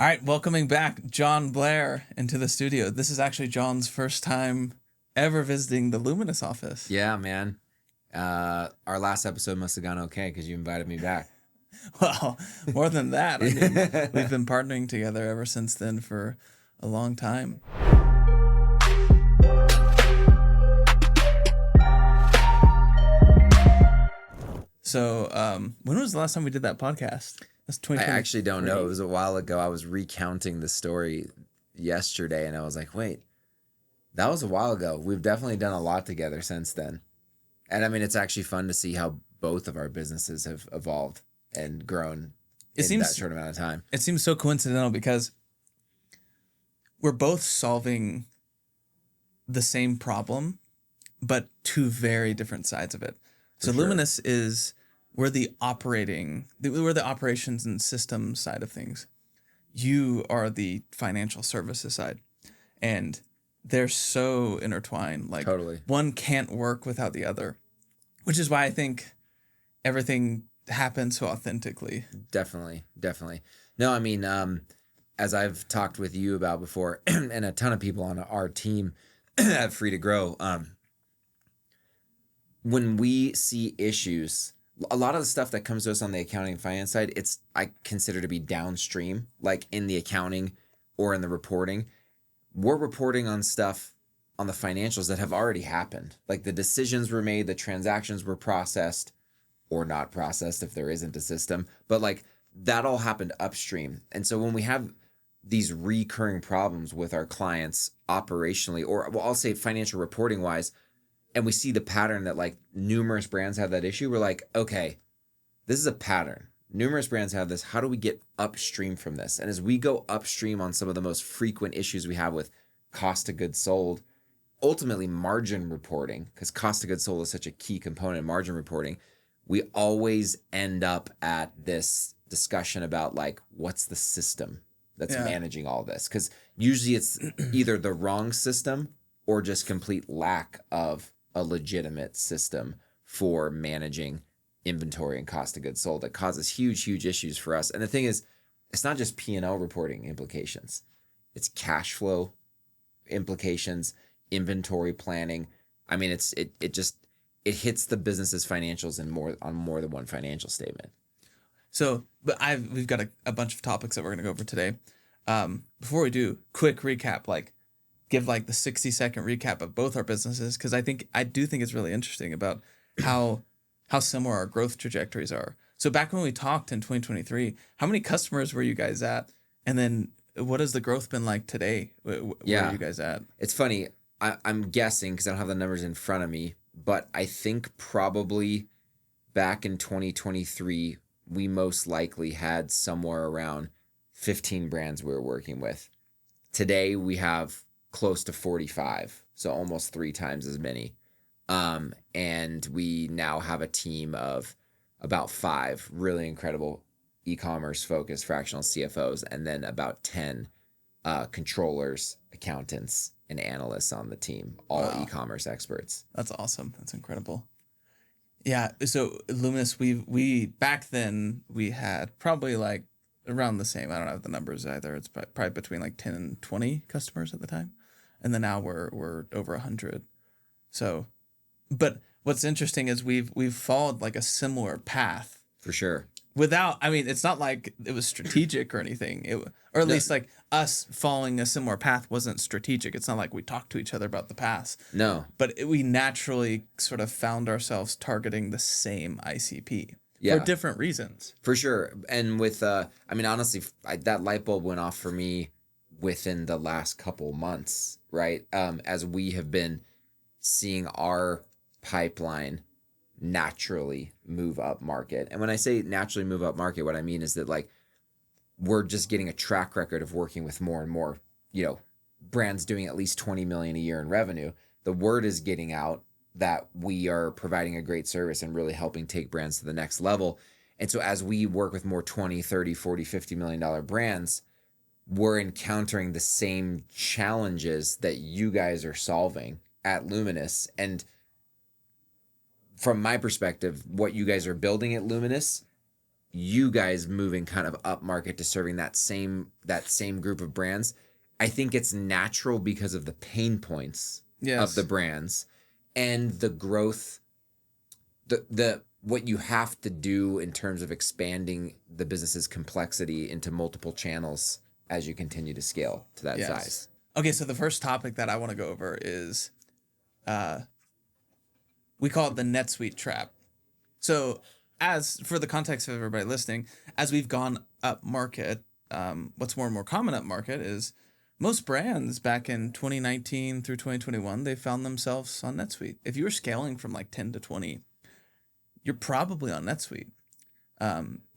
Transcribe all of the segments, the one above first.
All right, welcoming back Jon Blair into the studio. This is actually Jon's first time ever visiting the Luminous office. Yeah, man. Our last episode must have gone okay because you invited me back. Well, more than that, I mean, we've been partnering together ever since then for a long time. So, when was the last time we did that podcast? I actually don't know. It was a while ago. I was recounting the story yesterday, and I was like, wait, that was a while ago. We've definitely done a lot together since then. And I mean, it's actually fun to see how both of our businesses have evolved and grown in that short amount of time. It seems so coincidental because we're both solving the same problem, but two very different sides of it. So sure. Luminous is... We're the operations and systems side of things. You are the financial services side. And they're so intertwined. Like totally. One can't work without the other, which is why I think everything happens so authentically. Definitely. No, I mean, as I've talked with you about before, and a ton of people on our team at Free to Grow, when we see issues, a lot of the stuff that comes to us on the accounting and finance side, I consider to be downstream, like in the accounting or in the reporting. We're reporting on stuff on the financials that have already happened. Like the decisions were made, the transactions were processed or not processed if there isn't a system. But like that all happened upstream. And so when we have these recurring problems with our clients operationally, or well, I'll say financial reporting wise, and we see the pattern that like numerous brands have that issue, we're like, okay, this is a pattern. Numerous brands have this. How do we get upstream from this? And as we go upstream on some of the most frequent issues we have with cost of goods sold, ultimately margin reporting, because cost of goods sold is such a key component in margin reporting, we always end up at this discussion about like, what's the system that's managing all this? Because usually it's either the wrong system or just complete lack of a legitimate system for managing inventory and cost of goods sold that causes huge issues for us. And the thing is, it's not just P&L reporting implications. It's cash flow implications, inventory planning. I mean, it hits the business's financials on more than one financial statement. So, but we've got a bunch of topics that we're going to go over today. Before we do, quick recap, like give like the 60-second recap of both our businesses, because I do think it's really interesting about how similar our growth trajectories are. So back when we talked in 2023, how many customers were you guys at? And then what has the growth been like today? Where are you guys at? It's funny. I'm guessing because I don't have the numbers in front of me, but I think probably back in 2023, we most likely had somewhere around 15 brands we were working with. Today, we have close to 45, so almost 3 times as many. And we now have a team of about 5 really incredible e-commerce focused fractional CFOs, and then about 10 controllers, accountants, and analysts on the team, all e-commerce experts. That's awesome. That's incredible. Yeah. So Luminous, we back then we had probably like around the same. I don't have the numbers either. It's probably between like 10 and 20 customers at the time. And then now we're over 100. So, but what's interesting is we've followed like a similar path. For sure. It's not like it was strategic or anything. Or at least like us following a similar path wasn't strategic. It's not like we talked to each other about the past. No. But we naturally sort of found ourselves targeting the same ICP. For different reasons. For sure. And with, honestly, that light bulb went off for me within the last couple months, right? As we have been seeing our pipeline naturally move up market. And when I say naturally move up market, what I mean is that like we're just getting a track record of working with more and more, brands doing at least 20 million a year in revenue. The word is getting out that we are providing a great service and really helping take brands to the next level. And so as we work with more 20, 30, 40, $50 million brands, we're encountering the same challenges that you guys are solving at Luminous. And from my perspective, what you guys are building at Luminous you guys moving kind of up market to serving that same group of brands, I think it's natural because of the pain points of the brands and the growth, the what you have to do in terms of expanding the business's complexity into multiple channels as you continue to scale to that size. Okay, so the first topic that I want to go over is we call it the NetSuite Trap. So, as for the context of everybody listening, as we've gone up market, what's more and more common up market is most brands back in 2019 through 2021, they found themselves on NetSuite. If you were scaling from like 10 to 20, you're probably on NetSuite.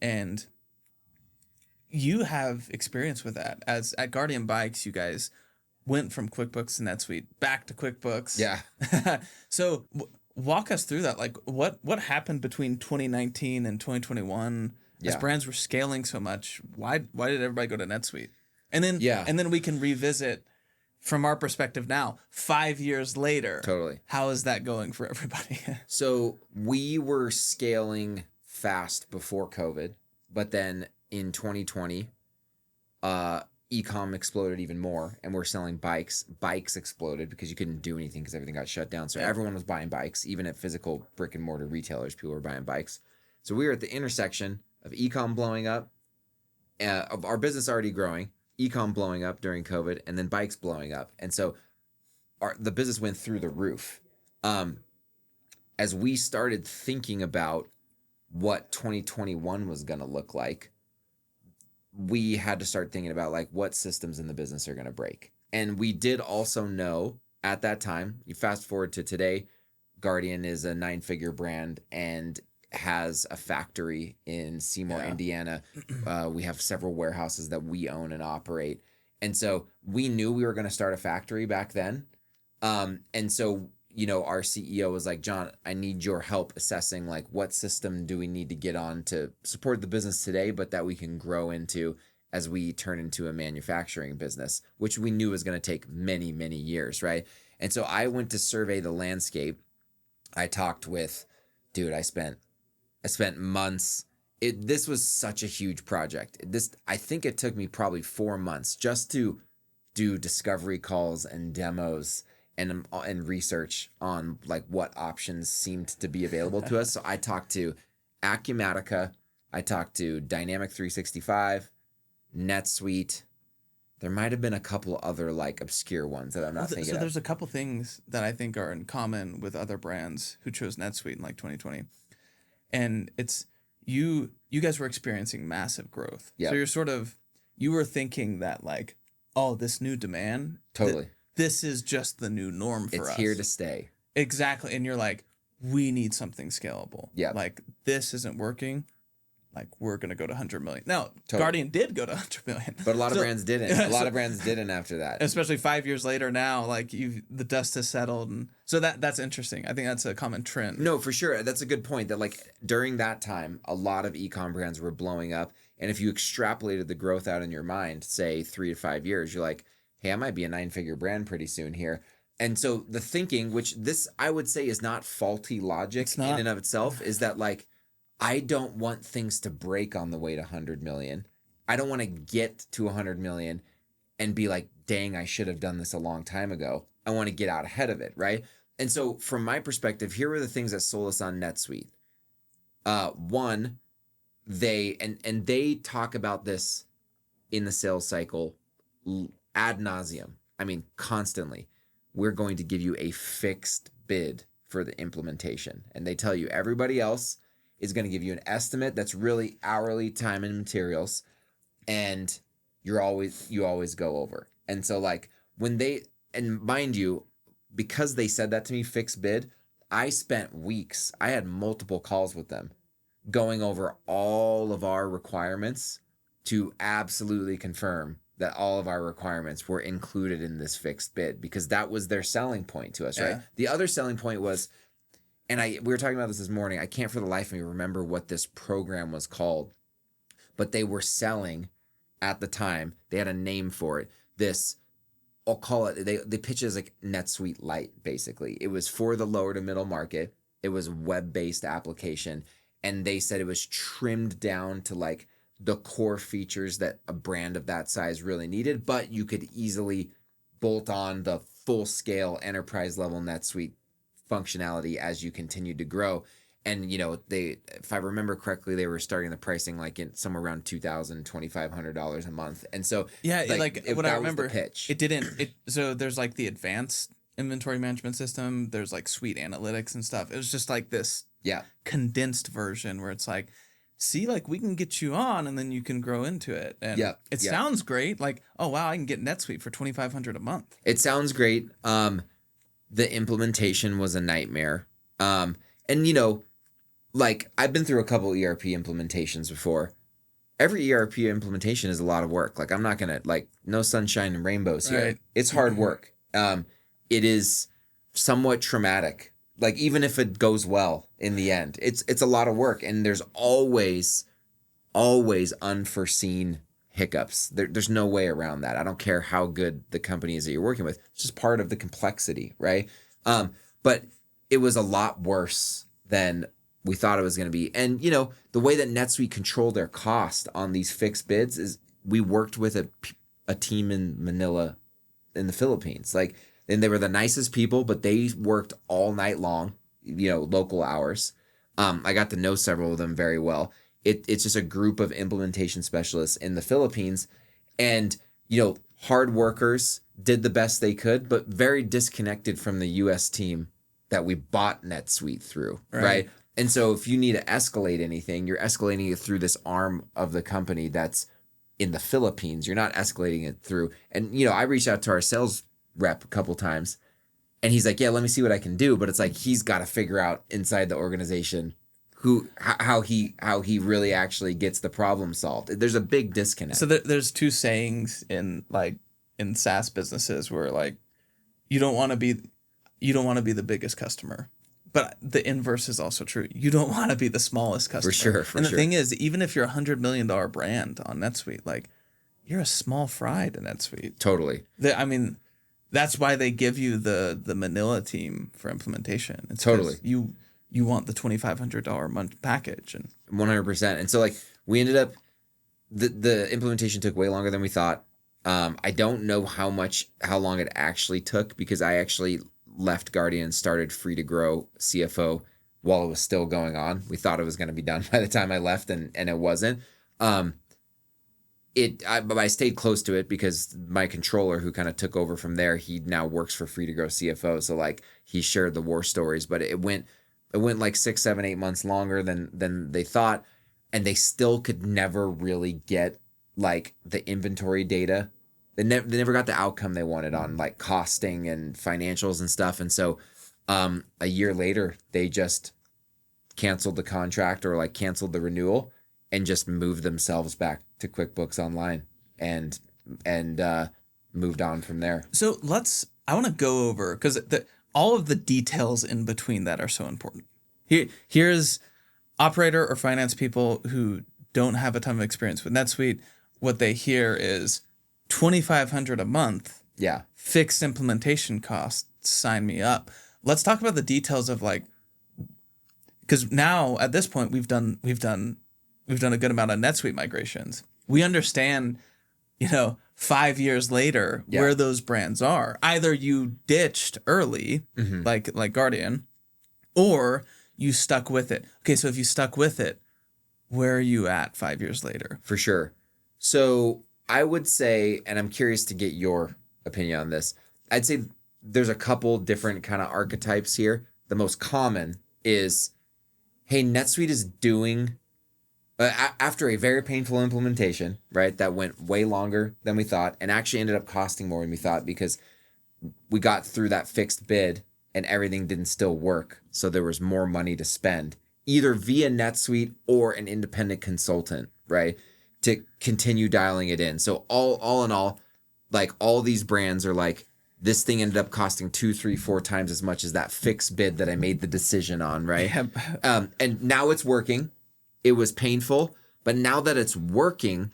And you have experience with that. As at Guardian Bikes, you guys went from QuickBooks to NetSuite back to QuickBooks. Yeah. So walk us through that. Like what happened between 2019 and 2021 as brands were scaling so much? Why did everybody go to NetSuite? And then we can revisit from our perspective now, 5 years later. Totally. How is that going for everybody? So we were scaling fast before COVID, but then in 2020, Ecom exploded even more, and we're selling bikes. Bikes exploded because you couldn't do anything because everything got shut down. So everyone was buying bikes, even at physical brick and mortar retailers, people were buying bikes. So we were at the intersection of Ecom blowing up, of our business already growing, Ecom blowing up during COVID, and then bikes blowing up. And so the business went through the roof. As we started thinking about what 2021 was going to look like, we had to start thinking about like what systems in the business are going to break. And we did also know at that time, you fast forward to today, Guardian is a 9-figure brand and has a factory in Seymour, Indiana. We have several warehouses that we own and operate. And so we knew we were going to start a factory back then. And so, you know, our CEO was like, John, I need your help assessing like what system do we need to get on to support the business today, but that we can grow into as we turn into a manufacturing business, which we knew was going to take many, many years, right? And so I went to survey the landscape. I talked with, dude, I spent months. This was such a huge project. I think it took me probably 4 months just to do discovery calls and demos and research on like what options seemed to be available to us. So I talked to Acumatica, I talked to Dynamic 365, NetSuite. There might have been a couple other like obscure ones that I'm not thinking of. So there's a couple things that I think are in common with other brands who chose NetSuite in like 2020. And it's you guys were experiencing massive growth. Yep. So you were thinking that like, oh, this new demand. Totally. This is just the new norm for us. It's here to stay. Exactly. And you're like, we need something scalable. Yeah. Like this isn't working. Like we're going to go to 100 million. Now, Guardian did go to 100 million. But a lot of brands didn't. A lot of brands didn't after that. Especially 5 years later now, like the dust has settled. And so that's interesting. I think that's a common trend. No, for sure. That's a good point that like during that time, a lot of e-com brands were blowing up. And if you extrapolated the growth out in your mind, say 3 to 5 years, you're like, hey, I might be a 9-figure brand pretty soon here. And so the thinking, which this I would say is not faulty logic in and of itself, is that like, I don't want things to break on the way to 100 million. I don't want to get to 100 million and be like, dang, I should have done this a long time ago. I want to get out ahead of it, right? And so from my perspective, here were the things that sold us on NetSuite. One, they talk about this in the sales cycle ad nauseum. I mean, constantly. We're going to give you a fixed bid for the implementation. And they tell you everybody else is going to give you an estimate that's really hourly time and materials. And you always go over. And so like and mind you, because they said that to me, fixed bid, I spent weeks. I had multiple calls with them going over all of our requirements to absolutely confirm that all of our requirements were included in this fixed bid, because that was their selling point to us, right? The other selling point was, and we were talking about this morning, I can't for the life of me remember what this program was called, but they were selling at the time, they had a name for it, this, I'll call it, they pitch it as like NetSuite Lite, basically. It was for the lower to middle market. It was a web-based application. and they said it was trimmed down to like the core features that a brand of that size really needed, but you could easily bolt on the full scale enterprise level NetSuite functionality as you continued to grow. And they, if I remember correctly, they were starting the pricing like in somewhere around $2,000-$2,500 a month. And so yeah, like what I remember, was the pitch. It didn't. So there's like the advanced inventory management system. There's like suite analytics and stuff. It was just like this condensed version where it's like, see, like we can get you on, and then you can grow into it. And it sounds great. Like, oh wow, I can get NetSuite for $2,500 a month. It sounds great. The implementation was a nightmare. And like I've been through a couple ERP implementations before. Every ERP implementation is a lot of work. Like I'm not gonna no sunshine and rainbows here. Right. It's hard work. It is somewhat traumatic. Like even if it goes well in the end, it's a lot of work, and there's always unforeseen hiccups. There's no way around that. I don't care how good the company is that you're working with. It's just part of the complexity, right? But it was a lot worse than we thought it was going to be. And, the way that NetSuite controlled their cost on these fixed bids is we worked with a team in Manila in the Philippines. And they were the nicest people, but they worked all night long, local hours. I got to know several of them very well. It's just a group of implementation specialists in the Philippines. And, hard workers did the best they could, but very disconnected from the U.S. team that we bought NetSuite through, right? And so if you need to escalate anything, you're escalating it through this arm of the company that's in the Philippines. You're not escalating it through. And, I reached out to our sales rep a couple times, and he's like, yeah, let me see what I can do. But it's like he's got to figure out inside the organization how he really actually gets the problem solved. There's a big disconnect. So there's two sayings in SaaS businesses where like you don't want to be the biggest customer. But the inverse is also true. You don't want to be the smallest customer. For sure. And the thing is, even if you're a $100 million brand on NetSuite, like you're a small fry to NetSuite. Totally. That's why they give you the Manila team for implementation. It's totally. You want the $2,500 a month package. And 100%. And so we ended up, the implementation took way longer than we thought. I don't know how long it actually took, because I actually left Guardian and started Free to Grow CFO while it was still going on. We thought it was going to be done by the time I left, and it wasn't. But I stayed close to it because my controller, who kind of took over from there, he now works for Free to Grow CFO. So he shared the war stories, but it went like 6, 7, 8 months longer than they thought, and they still could never really get the inventory data. They never got the outcome they wanted on costing and financials and stuff. And so a year later, they just canceled the contract or canceled the renewal and just moved themselves back to QuickBooks Online and moved on from there. So I want to go over, because all of the details in between that are so important. Here's operator or finance people who don't have a ton of experience with NetSuite. What they hear is $2,500 a month. Yeah. Fixed implementation costs. Sign me up. Let's talk about the details of because now at this point we've done a good amount of NetSuite migrations. We understand, 5 years later where those brands are. Either you ditched early, like Guardian, or you stuck with it. Okay, so if you stuck with it, where are you at 5 years later? For sure. So I would say, and I'm curious to get your opinion on this, I'd say there's a couple different kind of archetypes here. The most common is, hey, NetSuite is doing, after a very painful implementation, right, that went way longer than we thought and actually ended up costing more than we thought because we got through that fixed bid and everything didn't still work. So there was more money to spend, either via NetSuite or an independent consultant, right, to continue dialing it in. So all in all, all these brands are this thing ended up costing 2, 3, 4 times as much as that fixed bid that I made the decision on, right? And now it's working. It was painful, but now that it's working,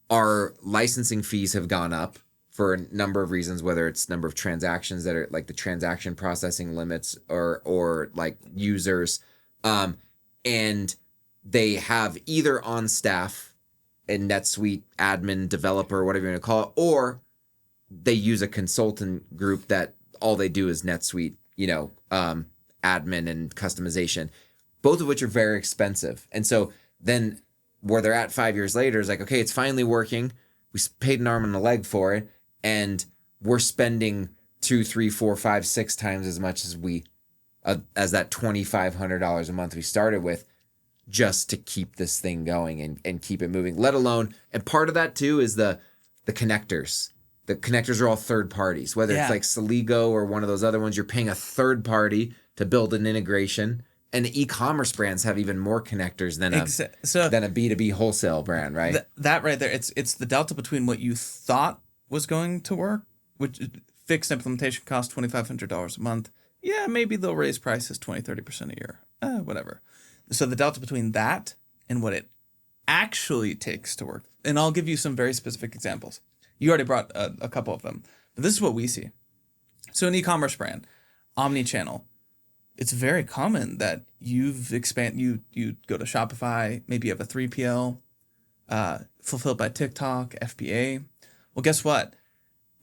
our licensing fees have gone up for a number of reasons, whether it's number of transactions that are the transaction processing limits or users. and they have either on staff a NetSuite admin, developer, whatever you want to call it, or they use a consultant group that all they do is NetSuite, admin and customization, both of which are very expensive. And so then where they're at 5 years later is like, okay, it's finally working. We paid an arm and a leg for it, and we're spending 2, 3, 4, 5, 6 times as much as that $2,500 a month we started with, just to keep this thing going and keep it moving. Let alone, and part of that too is the connectors. The connectors are all third parties, whether it's like Celigo or one of those other ones. You're paying a third party to build an integration. And the e-commerce brands have even more connectors than a B2B wholesale brand, right? That right there, it's the delta between what you thought was going to work, which fixed implementation costs $2,500 a month. Yeah, maybe they'll raise prices 20-30% a year. Whatever. So the delta between that and what it actually takes to work. And I'll give you some very specific examples. You already brought a couple of them, but this is what we see. So an e-commerce brand, omni-channel, it's very common that you go to Shopify, maybe you have a 3PL, fulfilled by TikTok, FBA. Well, guess what?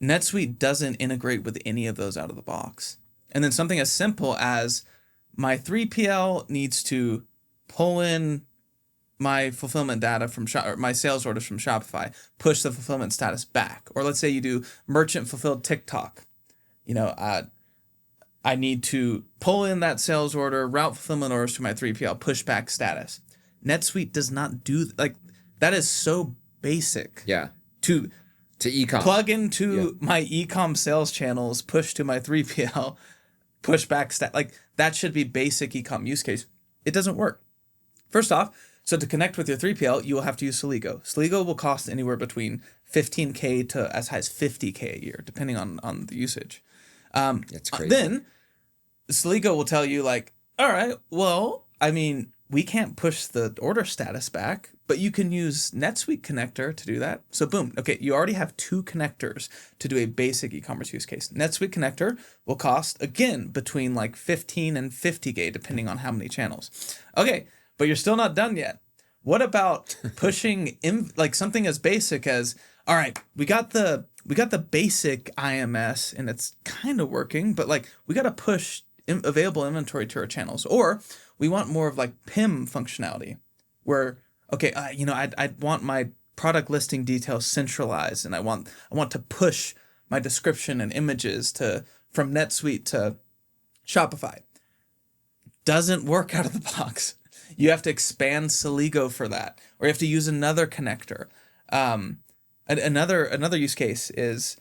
NetSuite doesn't integrate with any of those out of the box. And then something as simple as my 3PL needs to pull in my fulfillment data from or my sales orders from Shopify, push the fulfillment status back. Or let's say you do merchant fulfilled TikTok. I need to pull in that sales order, route fulfillment orders to my 3PL, push back status. NetSuite does not do that is so basic. Yeah. To Ecom. Plug into my Ecom sales channels, push to my 3PL, push back that should be basic Ecom use case. It doesn't work. First off, so to connect with your 3PL, you will have to use Celigo. Celigo will cost anywhere between $15K to as high as $50K a year, depending on the usage. That's crazy. Then Celigo will tell you all right, well, I mean, we can't push the order status back, but you can use NetSuite connector to do that. So boom, okay, you already have 2 connectors to do a basic e-commerce use case. NetSuite connector will cost, again, between 15 and $50K, depending on how many channels. Okay, but you're still not done yet. What about pushing in something as basic as, all right, we got the basic IMS and it's kind of working, but we got to push available inventory to our channels, or we want more of PIM functionality, where I want my product listing details centralized, and I want to push my description and images from NetSuite to Shopify. Doesn't work out of the box. You have to expand Celigo for that, or you have to use another connector. Another use case is,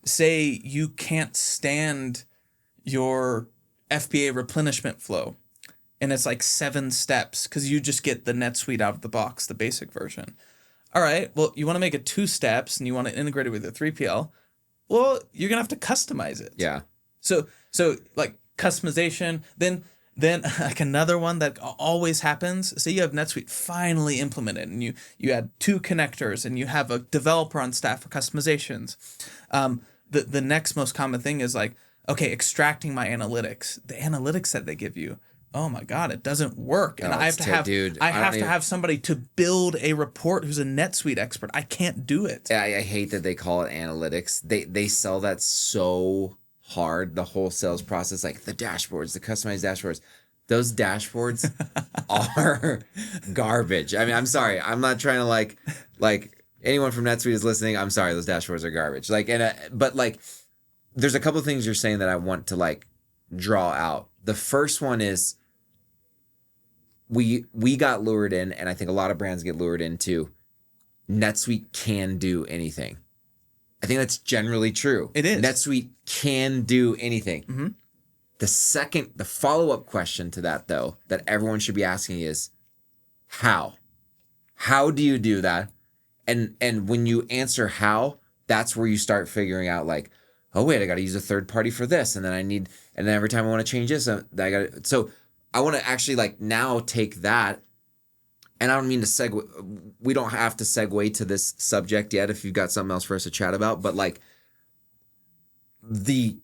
say you can't stand your FBA replenishment flow, and it's 7 steps because you just get the NetSuite out of the box, the basic version. All right, well, you want to make it 2 steps and you want to integrate it with your 3PL. Well, you're gonna have to customize it. Yeah. So customization. Then another one that always happens. Say you have NetSuite finally implemented, and you add 2 connectors, and you have a developer on staff for customizations. The next most common thing is okay, extracting my analytics. The analytics that they give you, oh my God, it doesn't work. And I have to have somebody to build a report who's a NetSuite expert. I can't do it. I hate that they call it analytics. They sell that so hard, the whole sales process, the dashboards, the customized dashboards. Those dashboards are garbage. I mean, I'm sorry. I'm not trying to anyone from NetSuite is listening. I'm sorry. Those dashboards are garbage. But there's a couple of things you're saying that I want to draw out. The first one is we got lured in, and I think a lot of brands get lured into NetSuite can do anything. I think that's generally true. It is. NetSuite can do anything. Mm-hmm. The follow-up question to that, though, that everyone should be asking is, how? How do you do that? And when you answer how, that's where you start figuring out oh wait, I got to use a third party for this, and then every time I want to change this, so I want to actually now take that, and I don't mean to segue. We don't have to segue to this subject yet if you've got something else for us to chat about, but the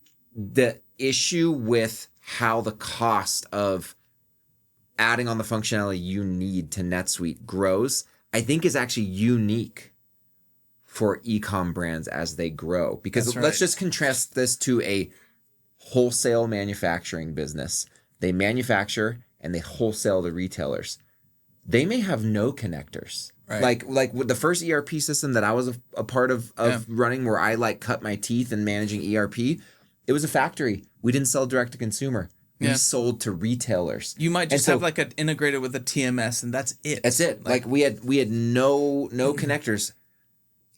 issue with how the cost of adding on the functionality you need to NetSuite grows, I think is actually unique for ecom brands as they grow. Because let's just contrast this to a wholesale manufacturing business. They manufacture and they wholesale to retailers. They may have no connectors. Right. Like with the first ERP system that I was a part of running, where I like cut my teeth in managing ERP, it was a factory. We didn't sell direct to consumer. We sold to retailers. You might just have like an integrated with a TMS, and that's it. That's it. Like we had no connectors.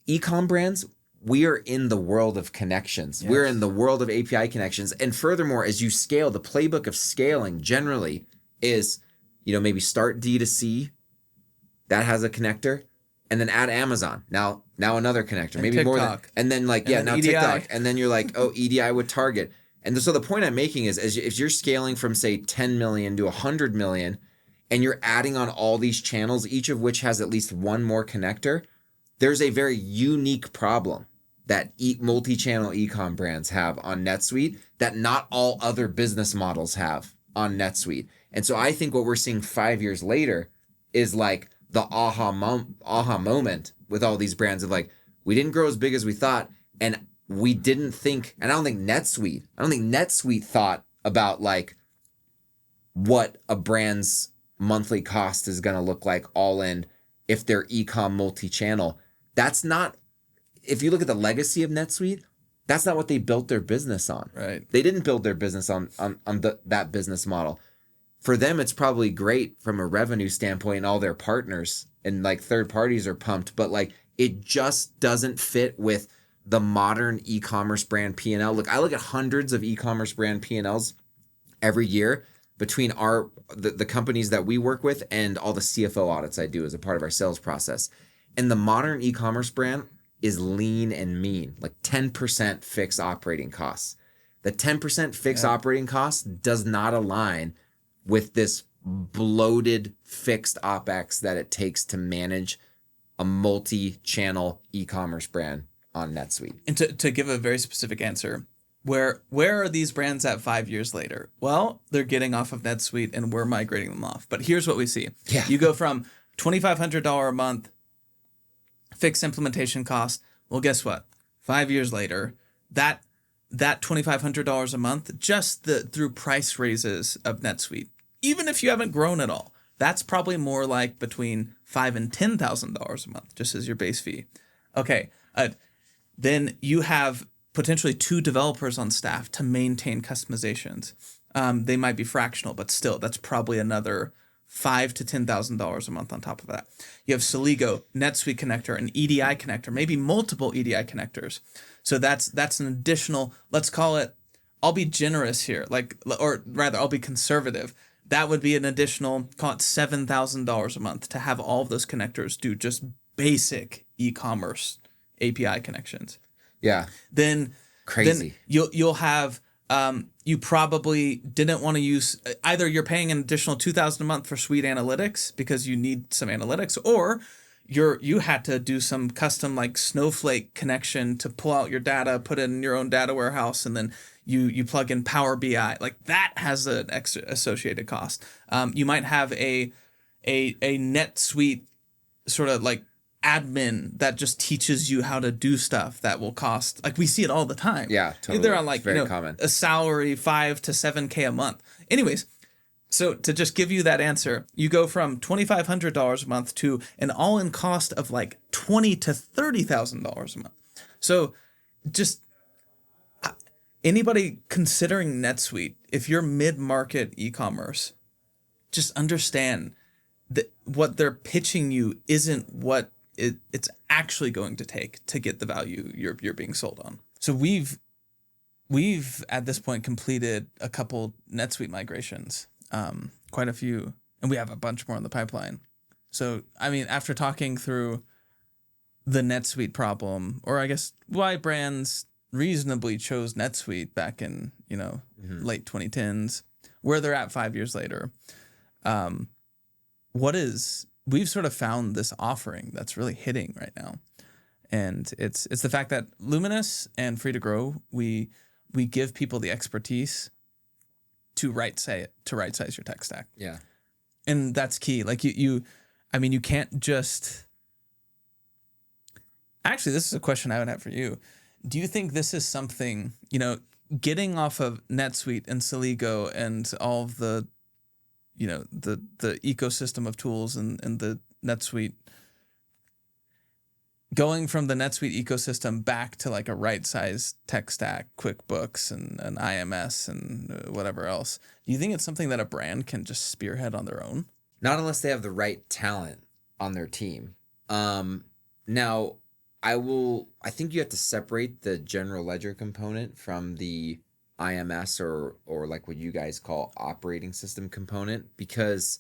Ecom brands, we are in the world of connections. Yes. We're in the world of API connections. And furthermore, as you scale, the playbook of scaling generally is, maybe start D2C, that has a connector, and then add Amazon. Now another connector, and maybe TikTok. More than, and then now EDI. TikTok, and then you're like, oh, EDI with Target. And so the point I'm making is, if you're scaling from say 10 million to 100 million, and you're adding on all these channels, each of which has at least one more connector, there's a very unique problem that multi-channel ecom brands have on NetSuite that not all other business models have on NetSuite. And so I think what we're seeing 5 years later is like the aha moment with all these brands of like, we didn't grow as big as we thought, and we didn't think, and I don't think NetSuite thought about like what a brand's monthly cost is going to look like all in if they're ecom multi-channel. That's not, if you look at the legacy of NetSuite, that's not what they built their business on. Right. They didn't build their business on that business model. For them, it's probably great from a revenue standpoint, and all their partners and like third parties are pumped, but like it just doesn't fit with the modern e-commerce brand P&L. Look, I look at hundreds of e-commerce brand P&Ls every year between the companies that we work with and all the CFO audits I do as a part of our sales process. And the modern e-commerce brand is lean and mean, like 10% fixed operating costs. The 10% fixed operating costs does not align with this bloated fixed OpEx that it takes to manage a multi-channel e-commerce brand on NetSuite. And to give a very specific answer, where are these brands at 5 years later? Well, they're getting off of NetSuite and we're migrating them off. But here's what we see. Yeah. You go from $2,500 a month fixed implementation cost. Well, guess what? 5 years later, that $2,500 a month, just through price raises of NetSuite, even if you haven't grown at all, that's probably more like between $5,000 and $10,000 a month, just as your base fee. Okay, then you have potentially 2 developers on staff to maintain customizations. They might be fractional, but still, that's probably another $5,000 to $10,000 a month on top of that. You have Celigo, NetSuite connector, an EDI connector, maybe multiple EDI connectors. So that's an additional, let's call it, I'll be generous here, or rather I'll be conservative. That would be an additional, call it $7,000 a month to have all of those connectors do just basic e-commerce API connections. Yeah. Then crazy. Then you'll have you probably didn't want to use, either you're paying an additional $2,000 a month for Suite Analytics because you need some analytics, or you had to do some custom like Snowflake connection to pull out your data, put it in your own data warehouse, and then you plug in Power BI. Like that has an extra associated cost. You might have a NetSuite sort of like admin that just teaches you how to do stuff that will cost, like we see it all the time. Yeah, totally. They're on like common. A salary $5,000 to $7,000 a month. Anyways, so to just give you that answer, you go from $2,500 a month to an all-in cost of like $20,000 to $30,000 a month. So just anybody considering NetSuite, if you're mid-market e-commerce, just understand that what they're pitching you isn't what it's actually going to take to get the value you're being sold on. So we've at this point completed a couple NetSuite migrations, quite a few, and we have a bunch more in the pipeline. So I mean, after talking through the NetSuite problem, or I guess why brands reasonably chose NetSuite back in late 2010s, where they're at 5 years later, we've sort of found this offering that's really hitting right now. And it's the fact that Luminous and Free to Grow, we give people the expertise to right size your tech stack. Yeah. And that's key. Like you can't just. Actually, this is a question I would have for you. Do you think this is something, getting off of NetSuite and Celigo and all of the, the ecosystem of tools and the NetSuite, going from the NetSuite ecosystem back to like a right-sized tech stack, QuickBooks and an IMS and whatever else, do you think it's something that a brand can just spearhead on their own? Not unless they have the right talent on their team. Now, I think you have to separate the general ledger component from the IMS or like what you guys call operating system component, because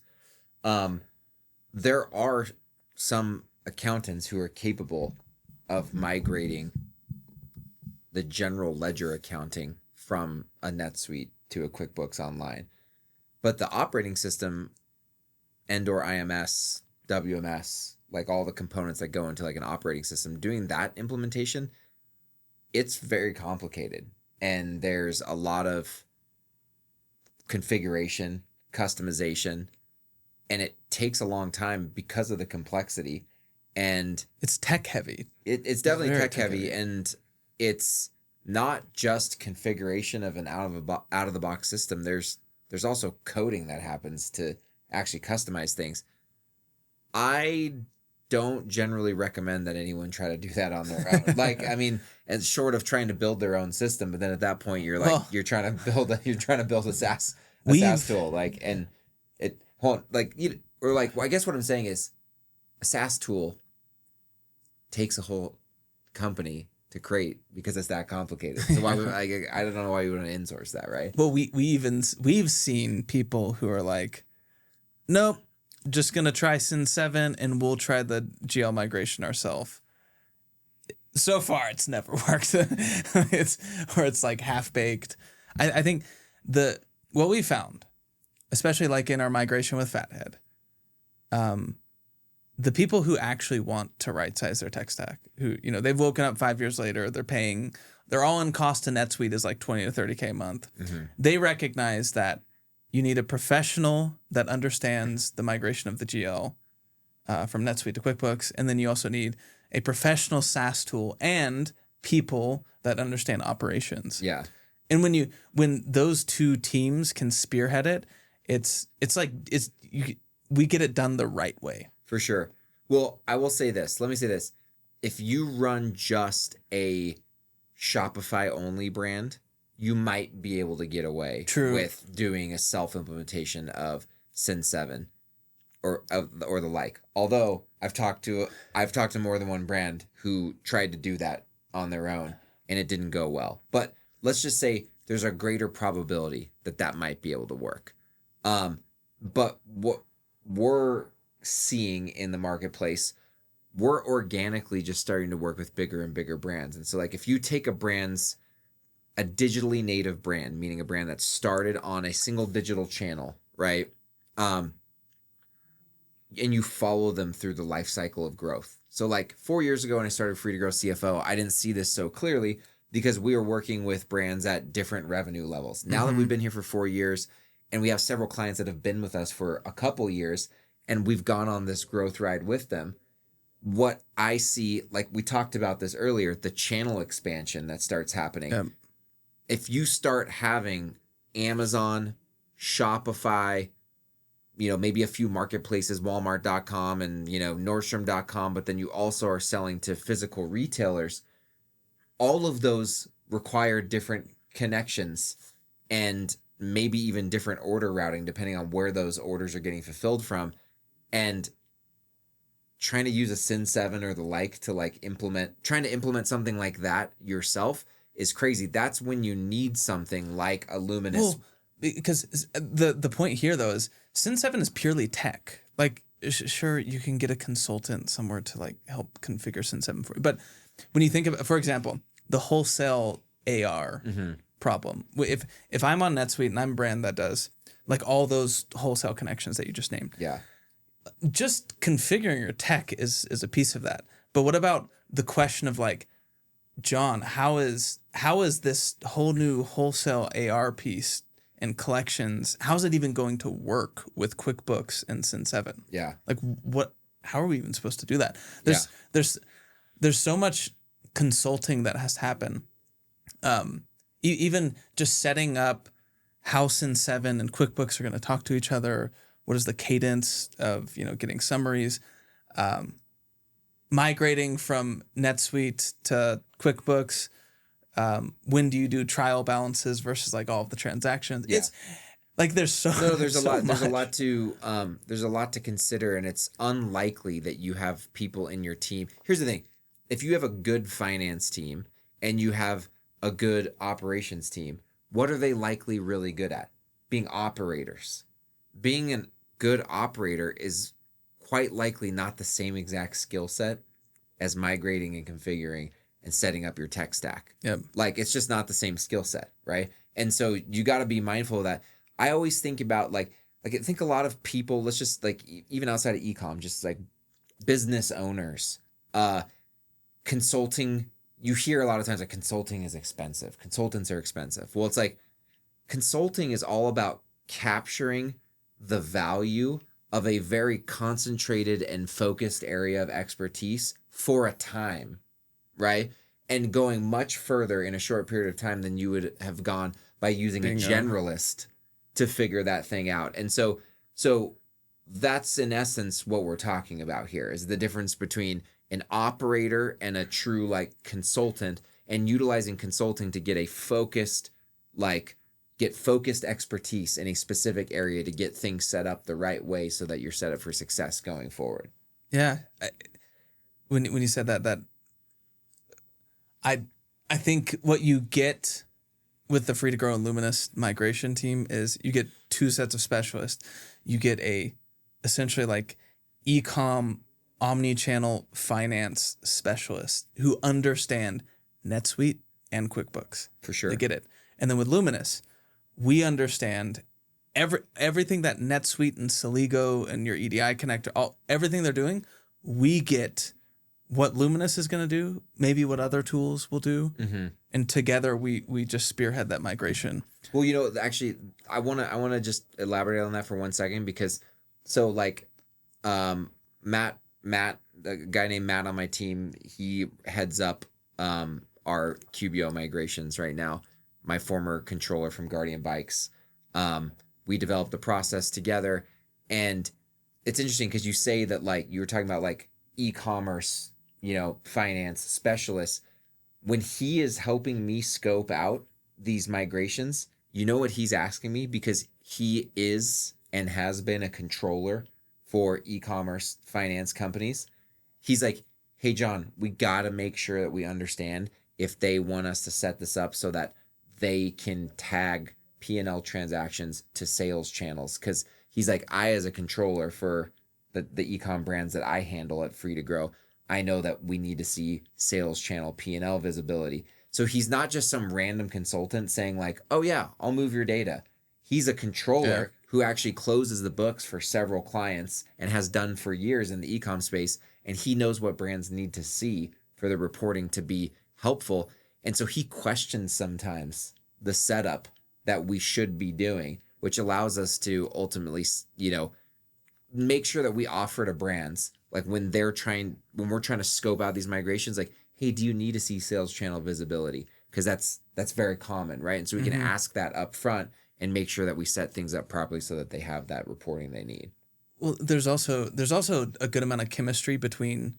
there are some accountants who are capable of migrating the general ledger accounting from a NetSuite to a QuickBooks Online. But the operating system and or IMS, WMS, like all the components that go into like an operating system, doing that implementation, it's very complicated. And there's a lot of configuration, customization, and it takes a long time because of the complexity. And it's tech heavy. It's definitely tech heavy, and it's not just configuration of an out of the box system. There's also coding that happens to actually customize things. I don't generally recommend that anyone try to do that on their own. Like, I mean, and short of trying to build their own system, but then at that point you're like, you're trying to build a SaaS tool, like, and it won't like you or like. Well, I guess what I'm saying is, a SaaS tool takes a whole company to create because it's that complicated. So why would I don't know why you want to insource that, right? Well, we've seen people who are like, nope, just gonna try Sin 7 and we'll try the GL migration ourselves. So far, it's never worked. it's like half baked. I think what we found, especially like in our migration with Fathead, the people who actually want to right-size their tech stack, who, they've woken up 5 years later, they're all in cost to NetSuite is like 20 to 30K a month. Mm-hmm. They recognize that you need a professional that understands the migration of the GL from NetSuite to QuickBooks, and then you also need a professional SaaS tool and people that understand operations. Yeah. And when those two teams can spearhead it, we get it done the right way. For sure. Well, I will say this. Let me say this. If you run just a Shopify only brand, you might be able to get away with doing a self-implementation of Sin 7 or the like. Although I've talked to more than one brand who tried to do that on their own and it didn't go well. But let's just say there's a greater probability that might be able to work. But what we're seeing in the marketplace, we're organically just starting to work with bigger and bigger brands. And so like if you take a digitally native brand, meaning a brand that started on a single digital channel, right? And you follow them through the life cycle of growth. So like 4 years ago when I started Free to Grow CFO, I didn't see this so clearly because we were working with brands at different revenue levels. Now that we've been here for 4 years and we have several clients that have been with us for a couple years and we've gone on this growth ride with them, what I see, like we talked about this earlier, the channel expansion that starts happening. If you start having Amazon, Shopify, maybe a few marketplaces, Walmart.com and, Nordstrom.com, but then you also are selling to physical retailers, all of those require different connections and maybe even different order routing depending on where those orders are getting fulfilled from. And trying to use a Sin 7 or the like to trying to implement something like that yourself is crazy. That's when you need something like a Luminous. Well, because the point here though is Sin 7 is purely tech. Like, sure, you can get a consultant somewhere to like help configure Sin 7 for you. But when you think of, for example, the wholesale AR problem, if I'm on NetSuite and I'm a brand that does like all those wholesale connections that you just named. Yeah. Just configuring your tech is a piece of that. But what about the question of like, John, how is this whole new wholesale AR piece and collections, how's it even going to work with QuickBooks and Sin7? Yeah. Like how are we even supposed to do that? There's so much consulting that has to happen. Even just setting up how Sin7 and QuickBooks are going to talk to each other. What is the cadence of, getting summaries, migrating from NetSuite to QuickBooks. When do you do trial balances versus like all of the transactions? Yeah. It's like there's a lot. There's a lot to consider, and it's unlikely that you have people in your team. Here's the thing: if you have a good finance team and you have a good operations team, what are they likely really good at? Being operators. Being a good operator is quite likely not the same exact skill set as migrating and configuring and setting up your tech stack. Yep. Like, it's just not the same skill set, right? And so you got to be mindful of that. I always think about I think a lot of people, let's just even outside of Ecom, just like business owners, consulting. You hear a lot of times that consulting is expensive. Consultants are expensive. Well, it's like consulting is all about capturing the value of a very concentrated and focused area of expertise for a time, right? And going much further in a short period of time than you would have gone by using a generalist to figure that thing out. And so that's in essence what we're talking about here, is the difference between an operator and a true consultant, and utilizing consulting to get a focused expertise in a specific area to get things set up the right way so that you're set up for success going forward. Yeah. When you said that I think what you get with the Free to Grow and Luminous migration team is you get two sets of specialists. You get essentially Ecom omni-channel finance specialists who understand NetSuite and QuickBooks. For sure. They get it. And then with Luminous, we understand everything that NetSuite and Celigo and your EDI connector, everything they're doing. We get what Luminous is going to do, maybe what other tools will do, and together we just spearhead that migration. Well, actually, I wanna just elaborate on that for 1 second, because Matt, a guy named Matt on my team, he heads up our QBO migrations right now. My former controller from Guardian Bikes. We developed the process together, and it's interesting because you say that you were talking about e-commerce, finance specialists. When he is helping me scope out these migrations, you know what he's asking me, because he is and has been a controller for e-commerce finance companies. He's like, hey, Jon, we got to make sure that we understand if they want us to set this up so that they can tag P&L transactions to sales channels. Because he's like, I, as a controller for the ecom brands that I handle at Free to Grow, I know that we need to see sales channel P&L visibility. So he's not just some random consultant saying oh yeah, I'll move your data. He's a controller who actually closes the books for several clients and has done for years in the ecom space. And he knows what brands need to see for the reporting to be helpful. And so he questions sometimes the setup that we should be doing, which allows us to ultimately, make sure that we offer to brands, when we're trying to scope out these migrations, hey, do you need to see sales channel visibility? Because that's very common, right? And so we can ask that up front and make sure that we set things up properly so that they have that reporting they need. Well, there's also a good amount of chemistry between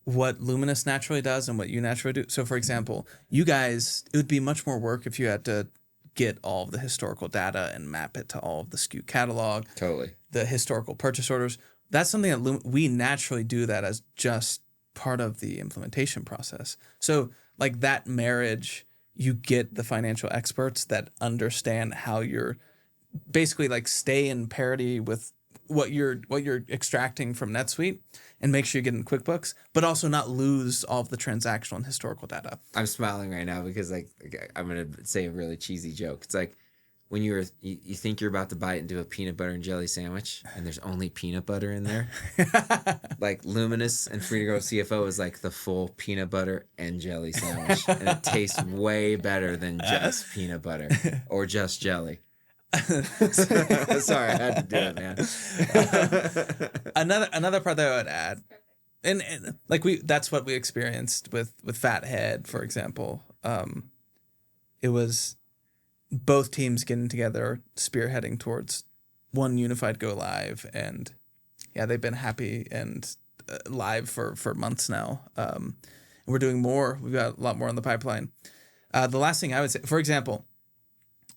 what Luminous naturally does and what you naturally do. So, for example, you guys, it would be much more work if you had to get all of the historical data and map it to all of the SKU catalog. Totally. The historical purchase orders. That's something that we naturally do that as just part of the implementation process. So, that marriage, you get the financial experts that understand how you're basically stay in parity with what you're extracting from NetSuite, and make sure you get in QuickBooks, but also not lose all of the transactional and historical data. I'm smiling right now because I'm gonna say a really cheesy joke. It's when you think you're about to bite into a peanut butter and jelly sandwich, and there's only peanut butter in there. Luminous and Free to Grow CFO is the full peanut butter and jelly sandwich, and it tastes way better than just peanut butter or just jelly. Sorry, I had to do it, man. Another part that I would add, and like that's what we experienced with Fathead, for example. It was both teams getting together, spearheading towards one unified go live, and yeah, they've been happy and live for months now. We're doing more. We've got a lot more on the pipeline. The last thing I would say, for example,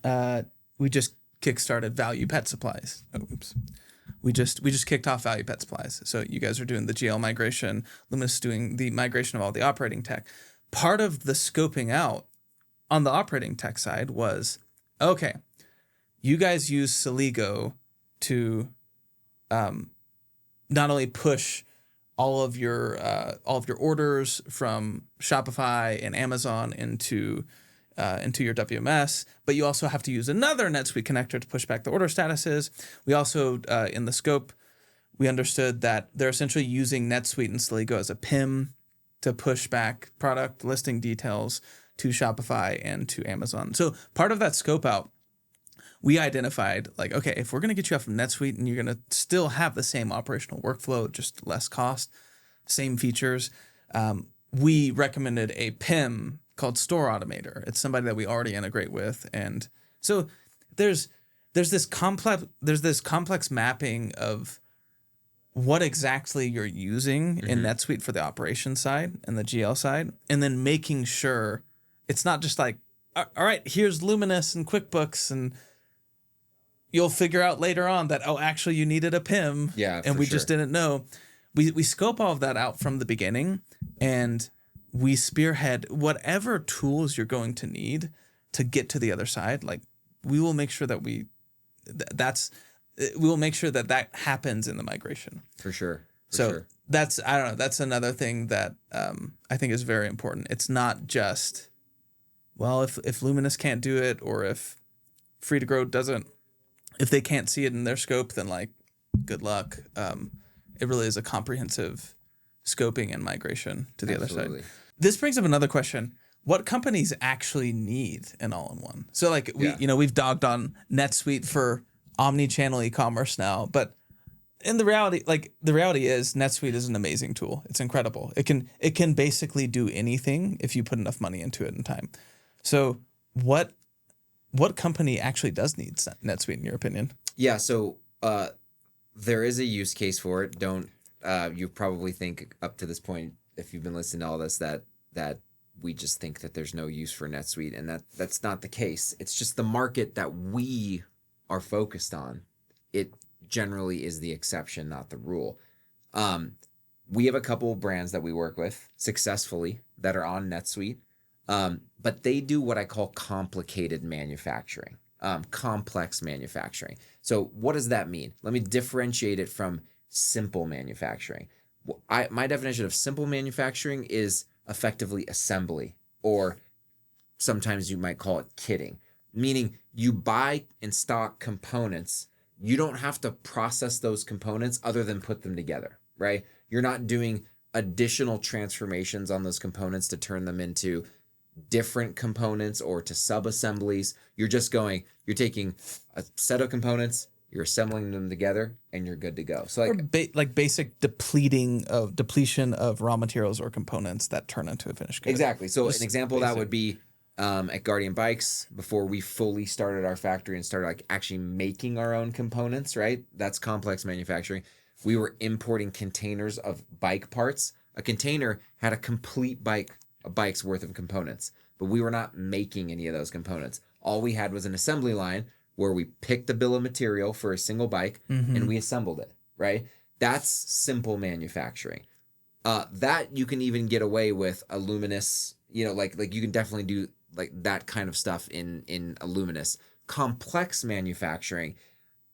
we just kickstarted Value Pet Supplies. Oh, oops. We just kicked off Value Pet Supplies. So you guys are doing the GL migration. Luminous is doing the migration of all the operating tech. Part of the scoping out on the operating tech side was, okay, you guys use Celigo to not only push all of your orders from Shopify and Amazon into your WMS, but you also have to use another NetSuite connector to push back the order statuses. We also, in the scope, we understood that they're essentially using NetSuite and Celigo as a PIM to push back product listing details to Shopify and to Amazon. So part of that scope out, we identified like, okay, if we're going to get you off of NetSuite and you're going to still have the same operational workflow, just less cost, same features, we recommended a PIM called Store Automator. It's somebody that we already integrate with, and so there's this complex mapping of what exactly you're using in NetSuite for the operation side and the GL side, and then making sure it's not just like, all right, here's Luminous and QuickBooks, and you'll figure out later on that, oh, actually you needed a PIM, and we just didn't know. We scope all of that out from the beginning, and we spearhead whatever tools you're going to need to get to the other side. Like, we will make sure that we will make sure that happens in the migration. For sure. That's, I don't know, that's another thing that I think is very important. It's not just, well, if Luminous can't do it, or if Free to Grow doesn't, if they can't see it in their scope, then like, good luck. It really is a comprehensive scoping and migration to the other side. This brings up another question. What companies actually need an all-in-one? So like we've dogged on NetSuite for omni-channel e-commerce now, but in the reality is NetSuite is an amazing tool. It's incredible. It can basically do anything if you put enough money into it and time. So what company actually does need NetSuite in your opinion? Yeah, so there is a use case for it. You probably think up to this point, if you've been listening to all this, that we just think that there's no use for NetSuite, and that's not the case. It's just the market that we are focused on. It generally is the exception, not the rule. We have a couple of brands that we work with successfully that are on NetSuite, but they do what I call complicated manufacturing, complex manufacturing. So what does that mean? Let me differentiate it from simple manufacturing. My definition of simple manufacturing is effectively assembly, or sometimes you might call it kitting, meaning you buy and stock components. You don't have to process those components other than put them together, right? You're not doing additional transformations on those components to turn them into different components or to sub-assemblies. You're taking a set of components, you're assembling them together, and you're good to go. So like basic depletion of raw materials or components that turn into a finished good. Exactly. So an example of that would be at Guardian Bikes, before we fully started our factory and started like actually making our own components, right? That's complex manufacturing. We were importing containers of bike parts. A container had a complete a bike's worth of components, but we were not making any of those components. All we had was an assembly line where we picked the bill of material for a single bike and we assembled it, right? That's simple manufacturing. That you can even get away with a Luminous, like you can definitely do like that kind of stuff in a Luminous. Complex manufacturing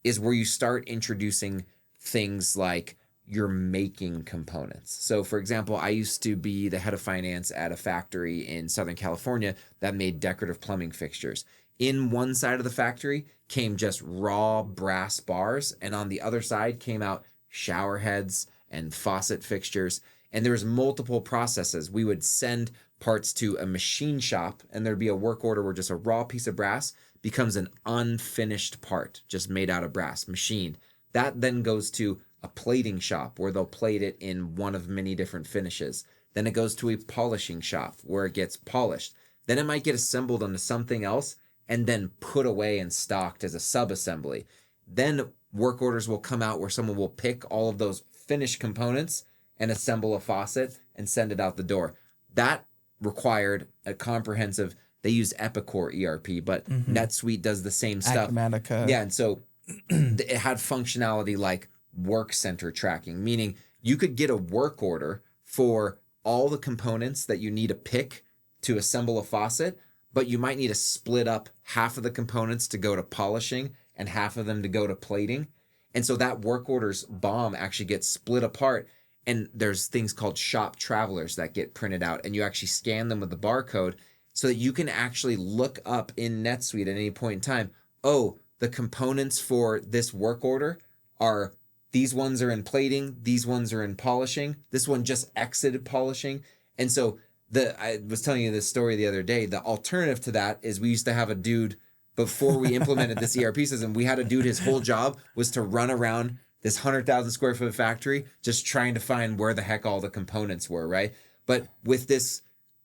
is where you start introducing things like you're making components. So for example, I used to be the head of finance at a factory in Southern California that made decorative plumbing fixtures. In one side of the factory came just raw brass bars, and on the other side came out shower heads and faucet fixtures. And there was multiple processes. We would send parts to a machine shop, and there'd be a work order where just a raw piece of brass becomes an unfinished part, just made out of brass, machined. That then goes to a plating shop where they'll plate it in one of many different finishes. Then it goes to a polishing shop where it gets polished. Then it might get assembled onto something else and then put away and stocked as a sub-assembly. Then work orders will come out where someone will pick all of those finished components and assemble a faucet and send it out the door. That required a comprehensive, they use Epicor ERP, but NetSuite does the same stuff. Acumatica. Yeah, and so it had functionality like work center tracking, meaning you could get a work order for all the components that you need to pick to assemble a faucet, but you might need to split up half of the components to go to polishing and half of them to go to plating. And so that work order's BOM actually gets split apart, and there's things called shop travelers that get printed out, and you actually scan them with the barcode so that you can actually look up in NetSuite at any point in time, oh, the components for this work order are, these ones are in plating, these ones are in polishing, this one just exited polishing. And so I was telling you this story the other day. The alternative to that is we used to have a dude, before we implemented this ERP system, we had a dude, his whole job was to run around this 100,000 square foot factory just trying to find where the heck all the components were, right? But with this,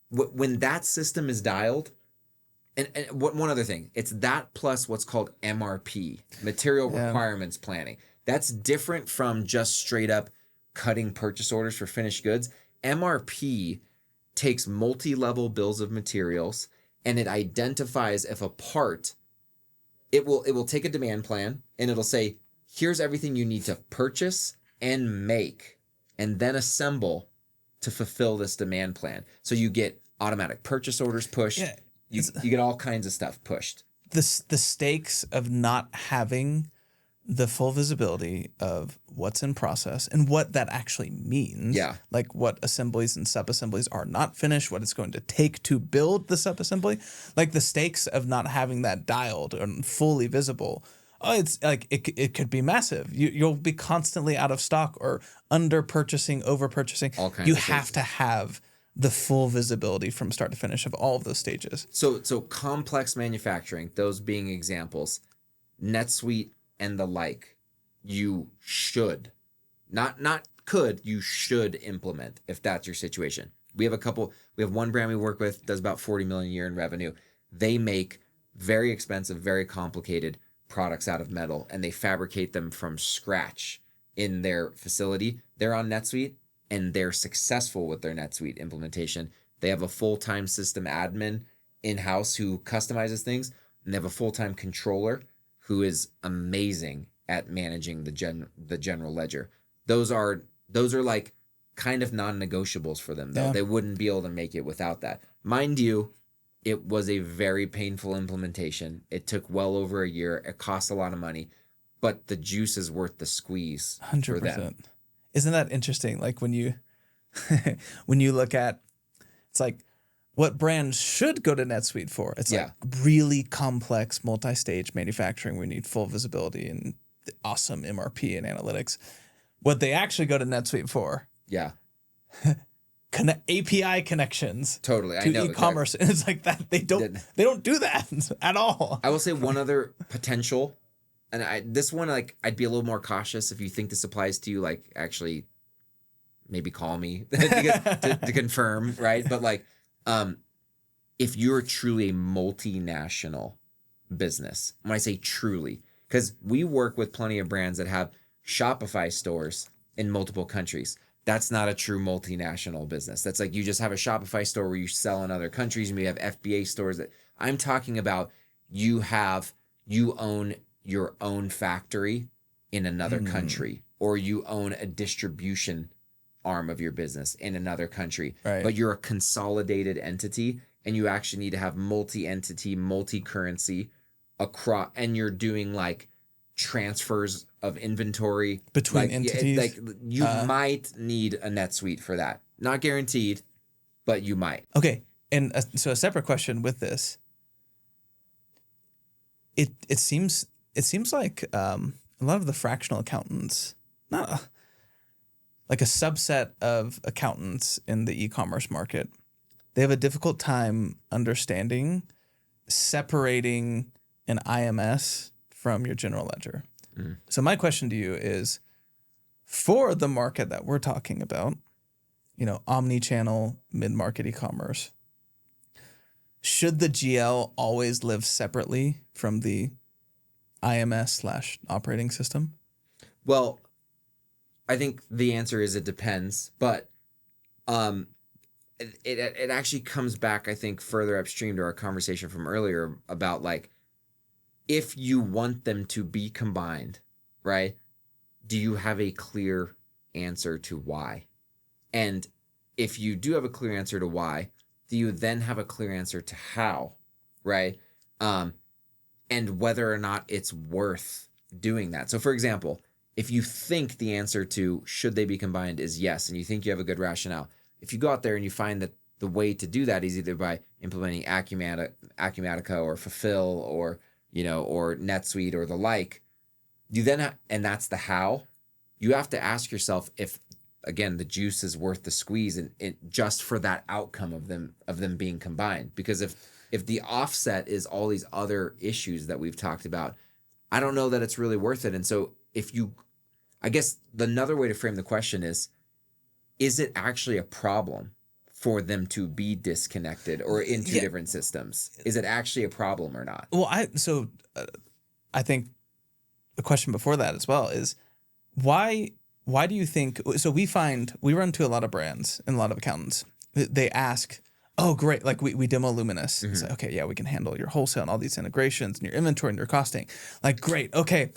when that system is dialed, and one other thing, it's that plus what's called MRP, Material Requirements Planning. That's different from just straight up cutting purchase orders for finished goods. MRP takes multi-level bills of materials and it identifies if a part, it will take a demand plan and it'll say, here's everything you need to purchase and make and then assemble to fulfill this demand plan. So you get automatic purchase orders pushed. Yeah, you get all kinds of stuff pushed. The stakes of not having the full visibility of what's in process and what that actually means. Yeah. Like what assemblies and sub-assemblies are not finished, what it's going to take to build the sub-assembly. Like the stakes of not having that dialed and fully visible. Oh, it's like it could be massive. You'll be constantly out of stock or under purchasing, over purchasing. All kinds you of have things. to have the full visibility from start to finish of all of those stages. So complex manufacturing, those being examples, NetSuite and the like, you should, not could, you should implement if that's your situation. We have one brand we work with, does about 40 million a year in revenue. They make very expensive, very complicated products out of metal, and they fabricate them from scratch in their facility. They're on NetSuite, and they're successful with their NetSuite implementation. They have a full-time system admin in-house who customizes things, and they have a full-time controller who is amazing at managing the general ledger. Those are like kind of non-negotiables for them, though. Yeah. They wouldn't be able to make it without that. Mind you, it was a very painful implementation. It took well over a year. It cost a lot of money, but the juice is worth the squeeze 100%. For them. Isn't that interesting? Like when you when you look at, it's like what brands should go to NetSuite for. It's like really complex multi-stage manufacturing. We need full visibility and awesome MRP and analytics. What they actually go to NetSuite for. Yeah. API connections. Totally. To Ecommerce. Exactly. And it's like that. They don't do that at all. I will say one other potential, and this one, like, I'd be a little more cautious if you think this applies to you, like, actually maybe call me to confirm, right? But like, if you're truly a multinational business, when I say truly, because we work with plenty of brands that have Shopify stores in multiple countries. That's not a true multinational business. That's like you just have a Shopify store where you sell in other countries. You may have FBA stores. That I'm talking about, you own your own factory in another country, or you own a distribution arm of your business in another country, right. But you're a consolidated entity and you actually need to have multi-entity, multi-currency across, and you're doing like transfers of inventory between entities. Like you might need a NetSuite for that. Not guaranteed, but you might. Okay. And so a separate question with this, it seems like a lot of the fractional accountants, like a subset of accountants in the e-commerce market, they have a difficult time understanding separating an IMS from your general ledger. So my question to you is, for the market that we're talking about, omni-channel, mid-market e-commerce, should the GL always live separately from the IMS/operating system? Well, I think the answer is it depends, but it actually comes back, I think, further upstream to our conversation from earlier about like, if you want them to be combined, right? Do you have a clear answer to why? And if you do have a clear answer to why, do you then have a clear answer to how, right? And whether or not it's worth doing that. So for example, if you think the answer to should they be combined is yes, and you think you have a good rationale, if you go out there and you find that the way to do that is either by implementing Acumatica or Fulfill or NetSuite or the like, you then and that's the how. You have to ask yourself if, again, the juice is worth the squeeze, and just for that outcome of them being combined. Because if the offset is all these other issues that we've talked about, I don't know that it's really worth it. And so I guess another way to frame the question is it actually a problem for them to be disconnected or in two different systems? Is it actually a problem or not? Well, I think the question before that as well is why do you think, so we run to a lot of brands and a lot of accountants. They ask, oh, great. Like we demo Luminous. It's like, okay, yeah, we can handle your wholesale and all these integrations and your inventory and your costing. Like, great. Okay.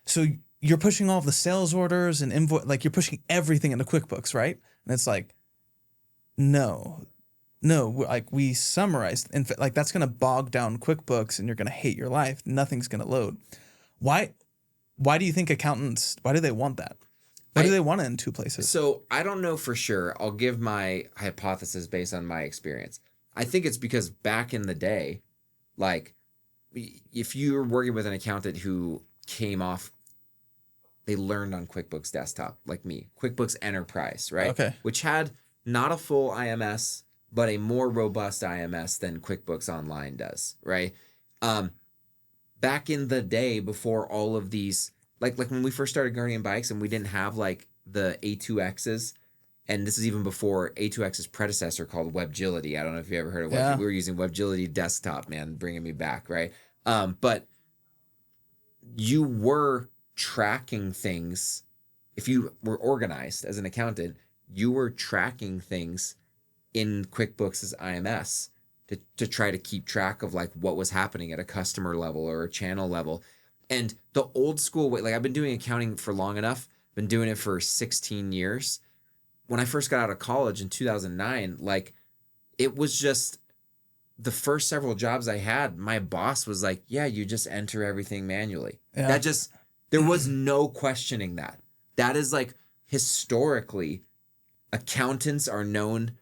So you're pushing all of the sales orders and invoice, like you're pushing everything into QuickBooks, right? And it's like, no, like we summarized. In fact, like that's going to bog down QuickBooks and you're going to hate your life. Nothing's going to load. Why do you think accountants, why do they want that? Why do they want it in two places? So I don't know for sure. I'll give my hypothesis based on my experience. I think it's because back in the day, like if you're working with an accountant who they learned on QuickBooks Desktop, like me, QuickBooks Enterprise, right? Okay. Which had not a full IMS, but a more robust IMS than QuickBooks Online does, right? Back in the day, before all of these, like when we first started Guardian Bikes and we didn't have like the A2Xs, and this is even before A2X's predecessor called WebGility. I don't know if you ever heard of Yeah. We were using WebGility Desktop, man, bringing me back, right? But you were tracking things. If you were organized as an accountant, you were tracking things in QuickBooks' IMS to try to keep track of like what was happening at a customer level or a channel level. And the old school way, like I've been doing accounting for long enough, been doing it for 16 years. When I first got out of college in 2009, like it was just the first several jobs I had, my boss was like, yeah, you just enter everything manually. Yeah. There was no questioning that. That is like historically, accountants are known.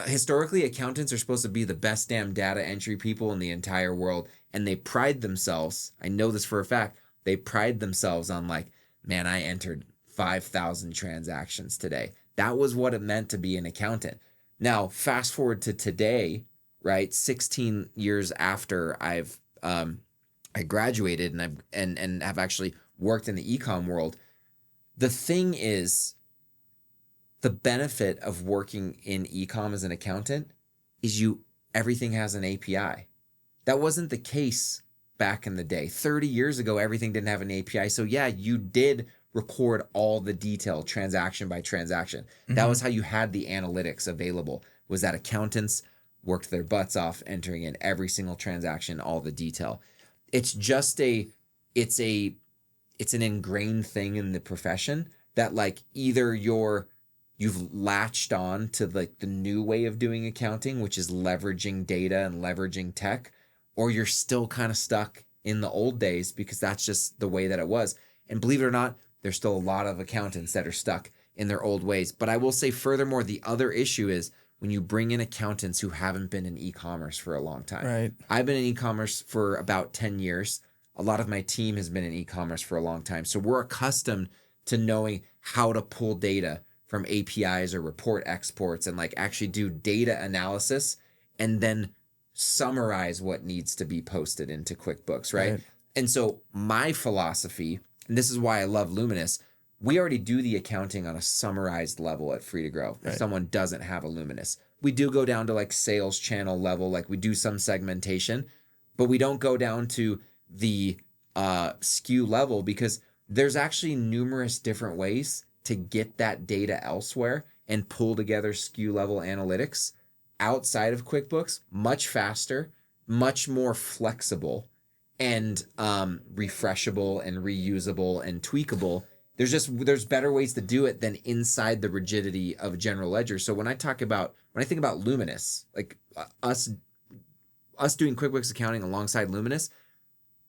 Historically, accountants are supposed to be the best damn data entry people in the entire world. And they pride themselves, I know this for a fact, they pride themselves on like, man, I entered 5,000 transactions today. That was what it meant to be an accountant. Now, fast forward to today, right? 16 years after I graduated and have actually worked in the Ecom world. The thing is, the benefit of working in Ecom as an accountant is everything has an API. That wasn't the case back in the day. 30 years ago, everything didn't have an API. So yeah, you did record all the detail transaction by transaction. Mm-hmm. That was how you had the analytics available, was that accountants worked their butts off entering in every single transaction, all the detail. It's just it's an ingrained thing in the profession that like either you've latched on to like the new way of doing accounting, which is leveraging data and leveraging tech, or you're still kind of stuck in the old days because that's just the way that it was. And believe it or not, there's still a lot of accountants that are stuck in their old ways. But I will say furthermore, the other issue is when you bring in accountants who haven't been in e-commerce for a long time. Right. I've been in e-commerce for about 10 years. A lot of my team has been in e-commerce for a long time. So we're accustomed to knowing how to pull data from APIs or report exports and like actually do data analysis and then summarize what needs to be posted into QuickBooks, right? And so my philosophy, and this is why I love Luminous, we already do the accounting on a summarized level at Free to Grow. If someone doesn't have a Luminous, we do go down to like sales channel level, like we do some segmentation, but we don't go down to the SKU level because there's actually numerous different ways to get that data elsewhere and pull together SKU level analytics outside of QuickBooks much faster, much more flexible, and refreshable and reusable and tweakable. There's better ways to do it than inside the rigidity of general ledger. So when I think about Luminous, like us doing QuickBooks accounting alongside Luminous,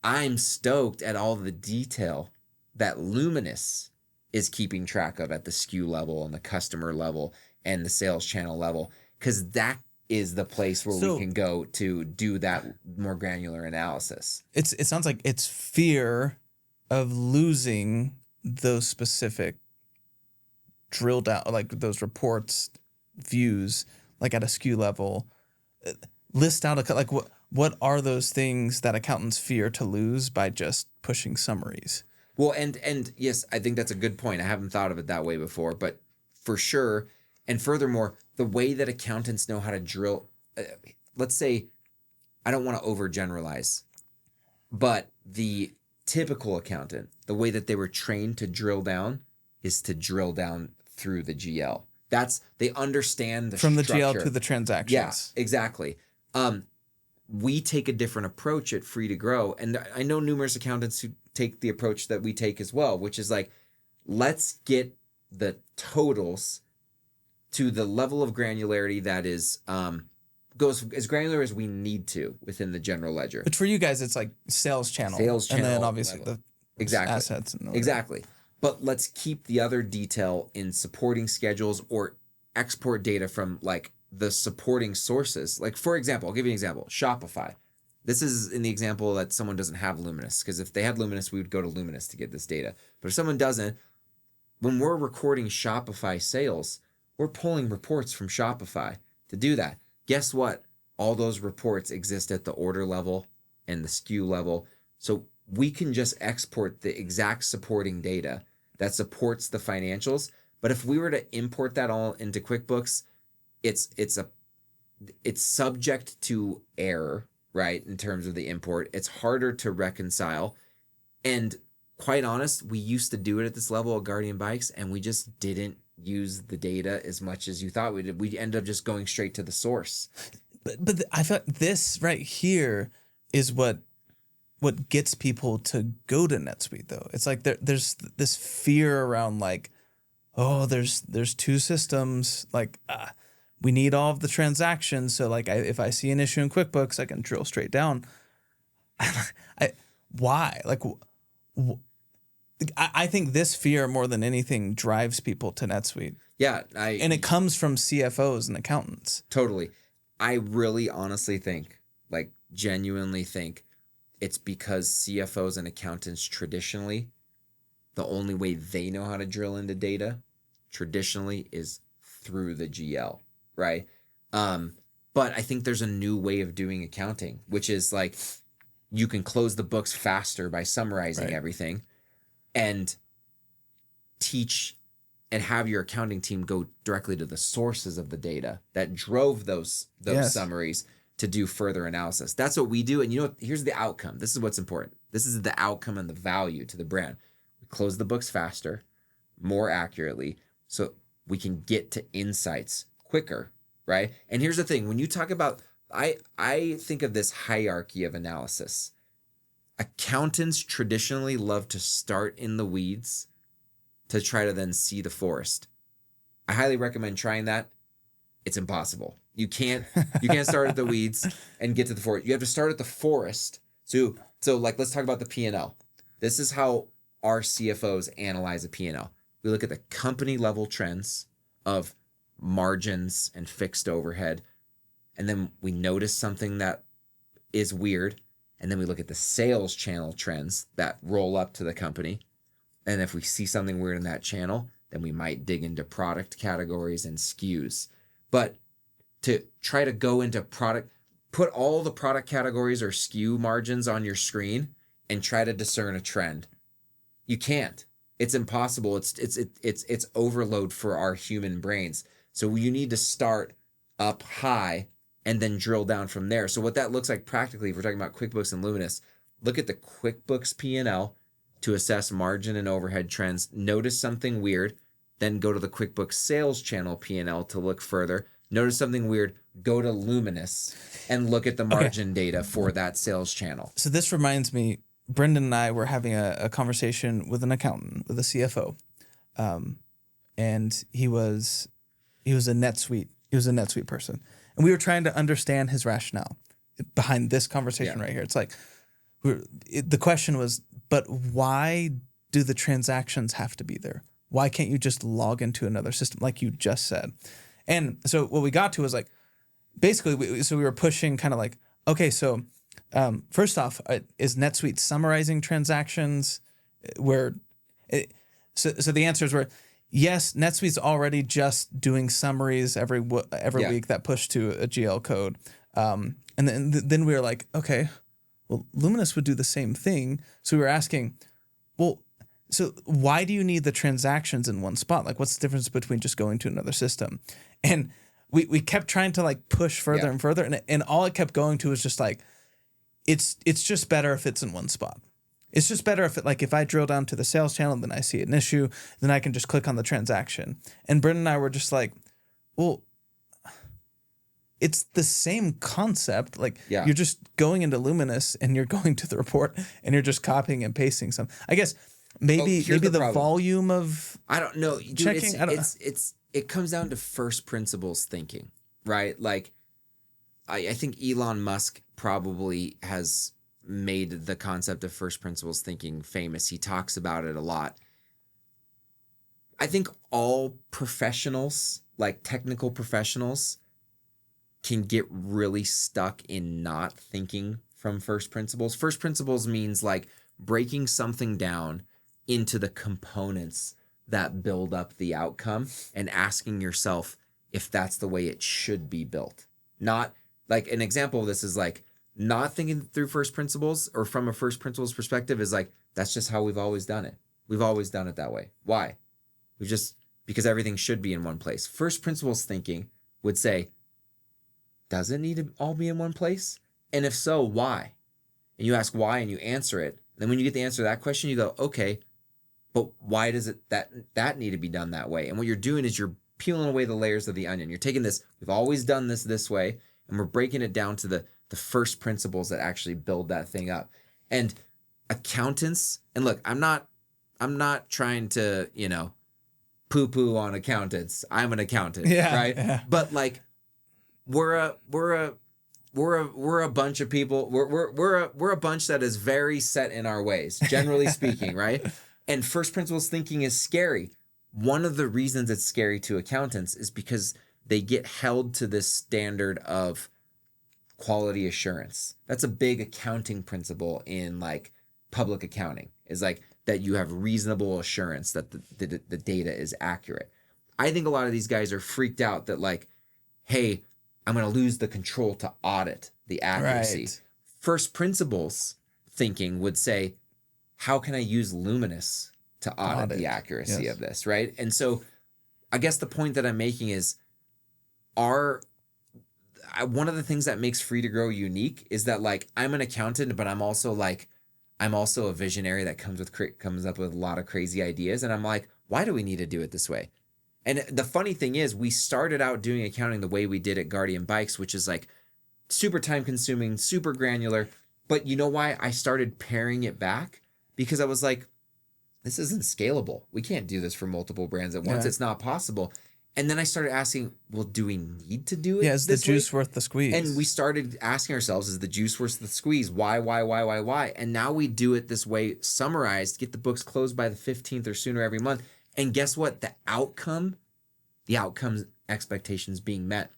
I'm stoked at all the detail that Luminous is keeping track of at the SKU level and the customer level and the sales channel level, because that is the place where we can go to do that more granular analysis. It sounds like it's fear of losing those specific drill down, like those reports, views, like at a SKU level. List out like what are those things that accountants fear to lose by just pushing summaries? Well, and yes, I think that's a good point. I haven't thought of it that way before, but for sure. And furthermore, the way that accountants know how to drill, let's say, I don't want to overgeneralize, but the typical accountant, the way that they were trained to drill down is to drill down through the GL. They understand the from the structure. GL to the transactions. Yeah, exactly. We take a different approach at Free to Grow, and I know numerous accountants who take the approach that we take as well, which is like, let's get the totals to the level of granularity that is goes as granular as we need to within the general ledger. But for you guys, it's like sales channel, and then obviously level. the assets. And exactly. But let's keep the other detail in supporting schedules or export data from like the supporting sources. Like, for example, I'll give you an example. Shopify. This is in the example that someone doesn't have Luminous, because if they had Luminous, we would go to Luminous to get this data. But if someone doesn't, when we're recording Shopify sales, we're pulling reports from Shopify to do that. Guess what? All those reports exist at the order level and the SKU level. So we can just export the exact supporting data that supports the financials. But if we were to import that all into QuickBooks, it's subject to error, right? In terms of the import, it's harder to reconcile. And quite honest, we used to do it at this level of Guardian Bikes, and we just didn't use the data as much as you thought we did. We ended up just going straight to the source. But I thought this right here is what gets people to go to NetSuite, though. It's like there's this fear around like, oh, there's two systems, like we need all of the transactions. So like if I see an issue in QuickBooks, I can drill straight down. Why? Like, I think this fear more than anything drives people to NetSuite. Yeah. And it comes from CFOs and accountants. Totally. I really honestly think, like genuinely think, it's because CFOs and accountants traditionally, the only way they know how to drill into data traditionally is through the GL, right? But I think there's a new way of doing accounting, which is like you can close the books faster by summarizing everything and teach and have your accounting team go directly to the sources of the data that drove those summaries to do further analysis. That's what we do. And you know what? Here's the outcome. This is what's important. This is the outcome and the value to the brand. We close the books faster, more accurately, so we can get to insights quicker, right? And here's the thing. When you talk about, I think of this hierarchy of analysis. Accountants traditionally love to start in the weeds to try to then see the forest. I highly recommend trying that. It's impossible. You can't start at the weeds and get to the forest. You have to start at the forest. So like, let's talk about the P&L. This is how our CFOs analyze a P&L. We look at the company level trends of margins and fixed overhead. And then we notice something that is weird. And then we look at the sales channel trends that roll up to the company. And if we see something weird in that channel, Then we might dig into product categories and SKUs. But to try to go into put all the product categories or SKU margins on your screen and try to discern a trend. You can't. It's impossible. It's overload for our human brains. So you need to start up high and then drill down from there. So what that looks like practically, if we're talking about QuickBooks and Luminous, look at the QuickBooks P&L to assess margin and overhead trends. Notice something weird, then go to the QuickBooks sales channel P&L to look further. Notice something weird, go to Luminous and look at the margin data for that sales channel. So this reminds me, Brendan and I were having a conversation with an accountant, with a CFO, and he was a NetSuite person, and we were trying to understand his rationale behind this conversation right here. It's like the question was, but why do the transactions have to be there? Why can't you just log into another system like you just said? And so what we got to was like, basically, we were pushing kind of like, okay, so first off, is NetSuite summarizing transactions? So the answers were yes. NetSuite's already just doing summaries every week that push to a GL code, and then we were like, okay, well, Luminous would do the same thing. So we were asking, well, so why do you need the transactions in one spot? Like, what's the difference between just going to another system? And we kept trying to like push further and further, and all it kept going to was just like, it's just better if it's in one spot. It's just better if I drill down to the sales channel, then I see an issue, then I can just click on the transaction. And Brendan and I were just like, well, it's the same concept. Like you're just going into Luminous and you're going to the report and you're just copying and pasting some. I guess maybe the volume of I don't know. Dude, checking. It comes down to first principles thinking, right? Like I think Elon Musk probably has made the concept of first principles thinking famous. He talks about it a lot. I think all professionals, like technical professionals, can get really stuck in not thinking from first principles. First principles means like breaking something down into the components that build up the outcome and asking yourself if that's the way it should be built. Not like an example of this is like not thinking through first principles or from a first principles perspective is like, that's just how we've always done it. We've always done it that way. Why? Because everything should be in one place. First principles thinking would say, does it need to all be in one place? And if so, why? And you ask why and you answer it. And then when you get the answer to that question, you go, okay, but why does it that need to be done that way? And what you're doing is you're peeling away the layers of the onion. You're taking this, we've always done this way, and we're breaking it down to the first principles that actually build that thing up. And accountants, and look, I'm not trying to, poo-poo on accountants. I'm an accountant, right? Yeah. But like we're a bunch of people. We're a bunch that is very set in our ways, generally speaking, right? And first principles thinking is scary. One of the reasons it's scary to accountants is because they get held to this standard of quality assurance. That's a big accounting principle in like public accounting, is like that you have reasonable assurance that the data is accurate. I think a lot of these guys are freaked out that like, hey, I'm going to lose the control to audit the accuracy. Right. First principles thinking would say, how can I use Luminous to audit the accuracy of this, right? And so I guess the point that I'm making is one of the things that makes Free to Grow unique is that like I'm an accountant, but I'm also a visionary that comes up with a lot of crazy ideas. And I'm like, why do we need to do it this way? And the funny thing is we started out doing accounting the way we did at Guardian Bikes, which is like super time consuming, super granular. But you know why I started paring it back? Because I was like, this isn't scalable. We can't do this for multiple brands at once. Yeah. It's not possible. And then I started asking, well, do we need to do it? Yeah, is the juice worth the squeeze? And we started asking ourselves, is the juice worth the squeeze? Why? And now we do it this way, summarized, get the books closed by the 15th or sooner every month. And guess what? The outcome's expectations being met.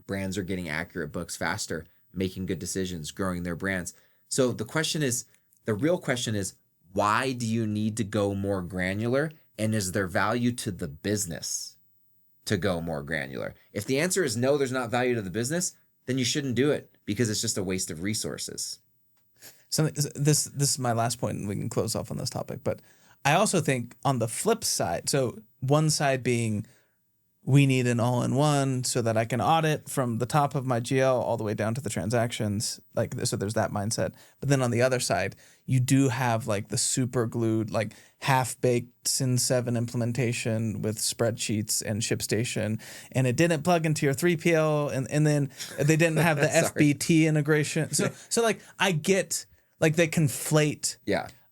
Brands are getting accurate books faster, making good decisions, growing their brands. So the real question is, why do you need to go more granular? And is there value to the business to go more granular? If the answer is no, there's not value to the business, then you shouldn't do it because it's just a waste of resources. So this is my last point, and we can close off on this topic. But I also think on the flip side, so one side being we need an all-in-one so that I can audit from the top of my GL all the way down to the transactions. Like, so there's that mindset. But then on the other side, you do have like the super glued, like half-baked Sin 7 implementation with spreadsheets and ShipStation, and it didn't plug into your 3PL, and then they didn't have the FBT integration. So like I get, like they conflate,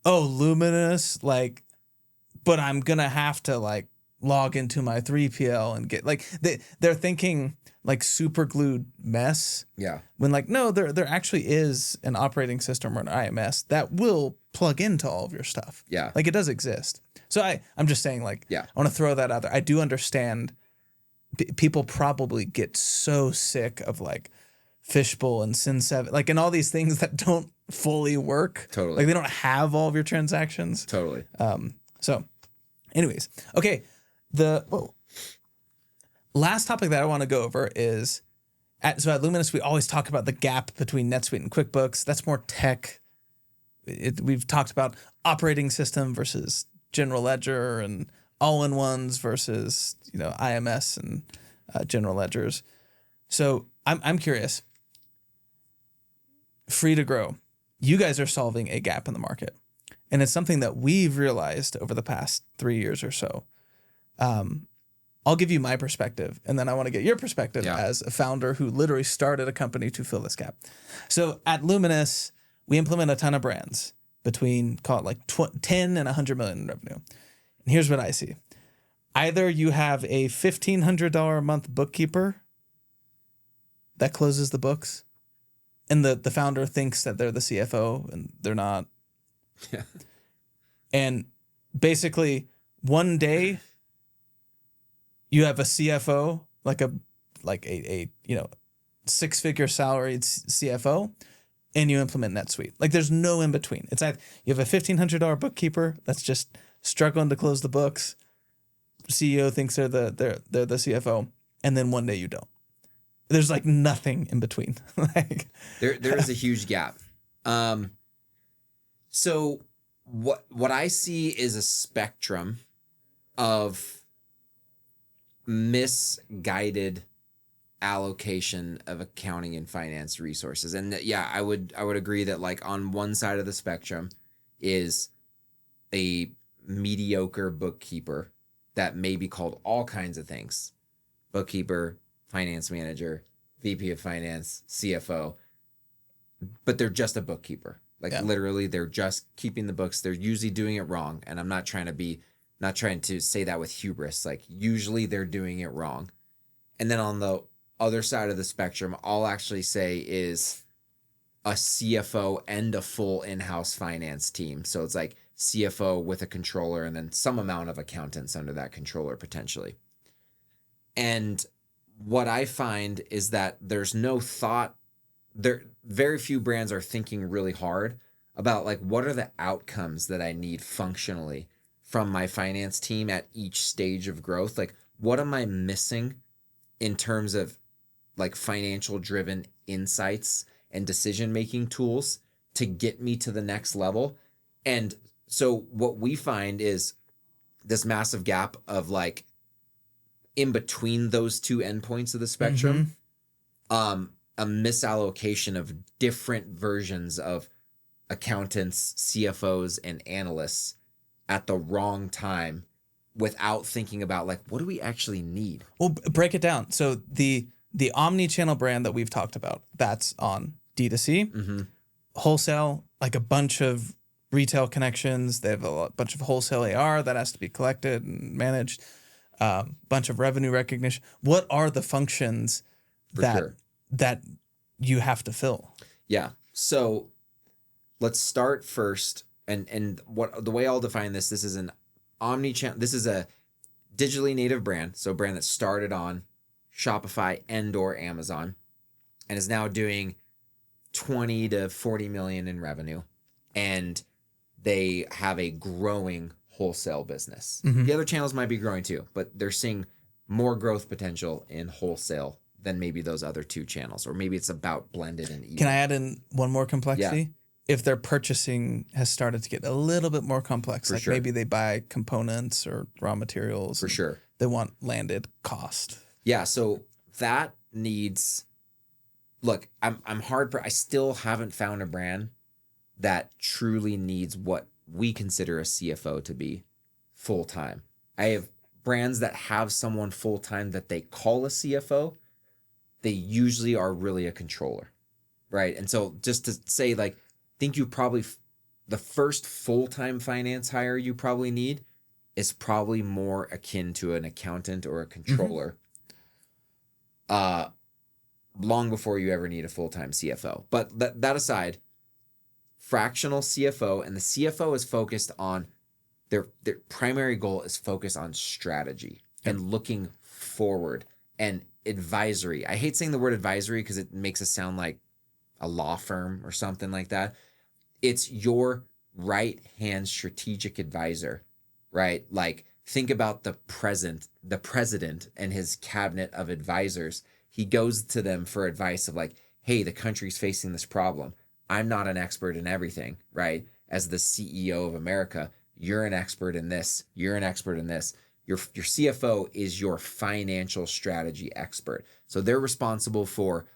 Luminous, like, but I'm gonna have to like log into my 3PL and get, like, they're thinking like super glued mess. Yeah. When like, no, there actually is an operating system or an IMS that will plug into all of your stuff. Yeah. Like it does exist. So I'm just saying, like, I want to throw that out there. I do understand people probably get so sick of like Fishbowl and Sin 7, like, and all these things that don't fully work. Totally. Like they don't have all of your transactions. Totally. So anyways, okay. Last topic that I want to go over is at Luminous, we always talk about the gap between NetSuite and QuickBooks. That's more tech. We've talked about operating system versus general ledger and all-in-ones versus, IMS and general ledgers. So I'm curious. Free to grow. You guys are solving a gap in the market. And it's something that we've realized over the past 3 years or so. I'll give you my perspective, and then I want to get your perspective as a founder who literally started a company to fill this gap. So at Luminous, we implement a ton of brands between, call it like 10 and 100 million in revenue. And here's what I see. Either you have a $1,500 a month bookkeeper that closes the books, and the founder thinks that they're the CFO, and they're not. Yeah. And basically, one day you have a CFO, like a six-figure salaried CFO, and you implement NetSuite. Like there's no in between. It's either you have a $1,500 bookkeeper that's just struggling to close the books. CEO thinks they're the CFO, and then one day you don't. There's like nothing in between. Like there is a huge gap. So what I see is a spectrum of misguided allocation of accounting and finance resources. And I would agree that like on one side of the spectrum is a mediocre bookkeeper that may be called all kinds of things. Bookkeeper, finance manager, VP of finance, CFO, but they're just a bookkeeper. Like literally they're just keeping the books. They're usually doing it wrong. And I'm not trying to say that with hubris. Like usually they're doing it wrong. And then on the other side of the spectrum, I'll actually say is a CFO and a full in-house finance team. So it's like CFO with a controller and then some amount of accountants under that controller potentially. And what I find is that there's no thought there. Very few brands are thinking really hard about like, what are the outcomes that I need functionally from my finance team at each stage of growth? Like, what am I missing in terms of like financial driven insights and decision-making tools to get me to the next level? And so what we find is this massive gap of like in between those two endpoints of the spectrum, a misallocation of different versions of accountants, CFOs, and analysts at the wrong time without thinking about like, what do we actually need? Well, break it down. So the omni-channel brand that we've talked about, that's on D2C, wholesale, like a bunch of retail connections. They have a bunch of wholesale AR that has to be collected and managed, bunch of revenue recognition. What are the functions that you have to fill? Yeah. So let's start first. And what the way I'll define this is an omni-channel. This is a digitally native brand. So a brand that started on Shopify and or Amazon and is now doing 20 to 40 million in revenue. And they have a growing wholesale business. Mhm. The other channels might be growing too, but they're seeing more growth potential in wholesale than maybe those other two channels, or maybe it's about blended and even. Can I add in one more complexity? If their purchasing has started to get a little bit more complex, For like sure. maybe they buy components or raw materials. For sure. They want landed cost. Yeah, so that needs, look, I'm hard, I still haven't found a brand that truly needs what we consider a CFO to be full-time. I have brands that have someone full-time that they call a CFO. They usually are really a controller, right? And so just to say, like, think you probably, the first full-time finance hire you probably need is probably more akin to an accountant or a controller. Long before you ever need a full-time CFO. But that aside, fractional CFO, and the CFO is focused on their primary goal is focused on strategy and looking forward and advisory. I hate saying the word advisory because it makes it sound like a law firm or something like that. It's your right-hand strategic advisor, right? Like, think about the president and his cabinet of advisors. He goes to them for advice of like, hey, the country's facing this problem. I'm not an expert in everything, right? As the CEO of America, you're an expert in this. You're an expert in this. Your CFO is your financial strategy expert. So they're responsible for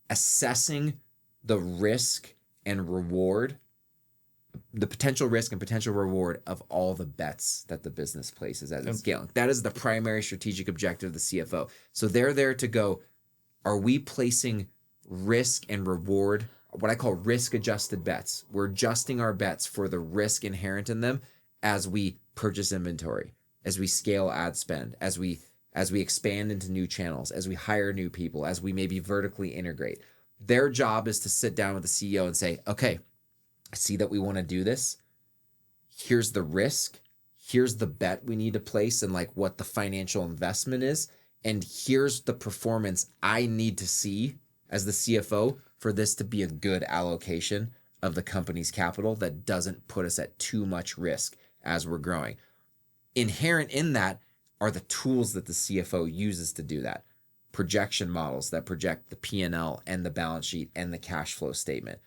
assessing the risk and reward, the potential risk and potential reward of all the bets that the business places as it's scaling. That is the primary strategic objective of the CFO. So they're there to go, are we placing risk and reward, what I call risk adjusted bets? We're adjusting our bets for the risk inherent in them as we purchase inventory, as we scale ad spend, as we expand into new channels, as we hire new people, as we maybe vertically integrate. Their job is to sit down with the CEO and say, okay, I see that we want to do this. Here's the risk. Here's the bet we need to place and like what the financial investment is. And here's the performance I need to see as the CFO for this to be a good allocation of the company's capital that doesn't put us at too much risk as we're growing. Inherent in that are the tools that the CFO uses to do that. Projection models that project the P&L and the balance sheet and the cash flow statement.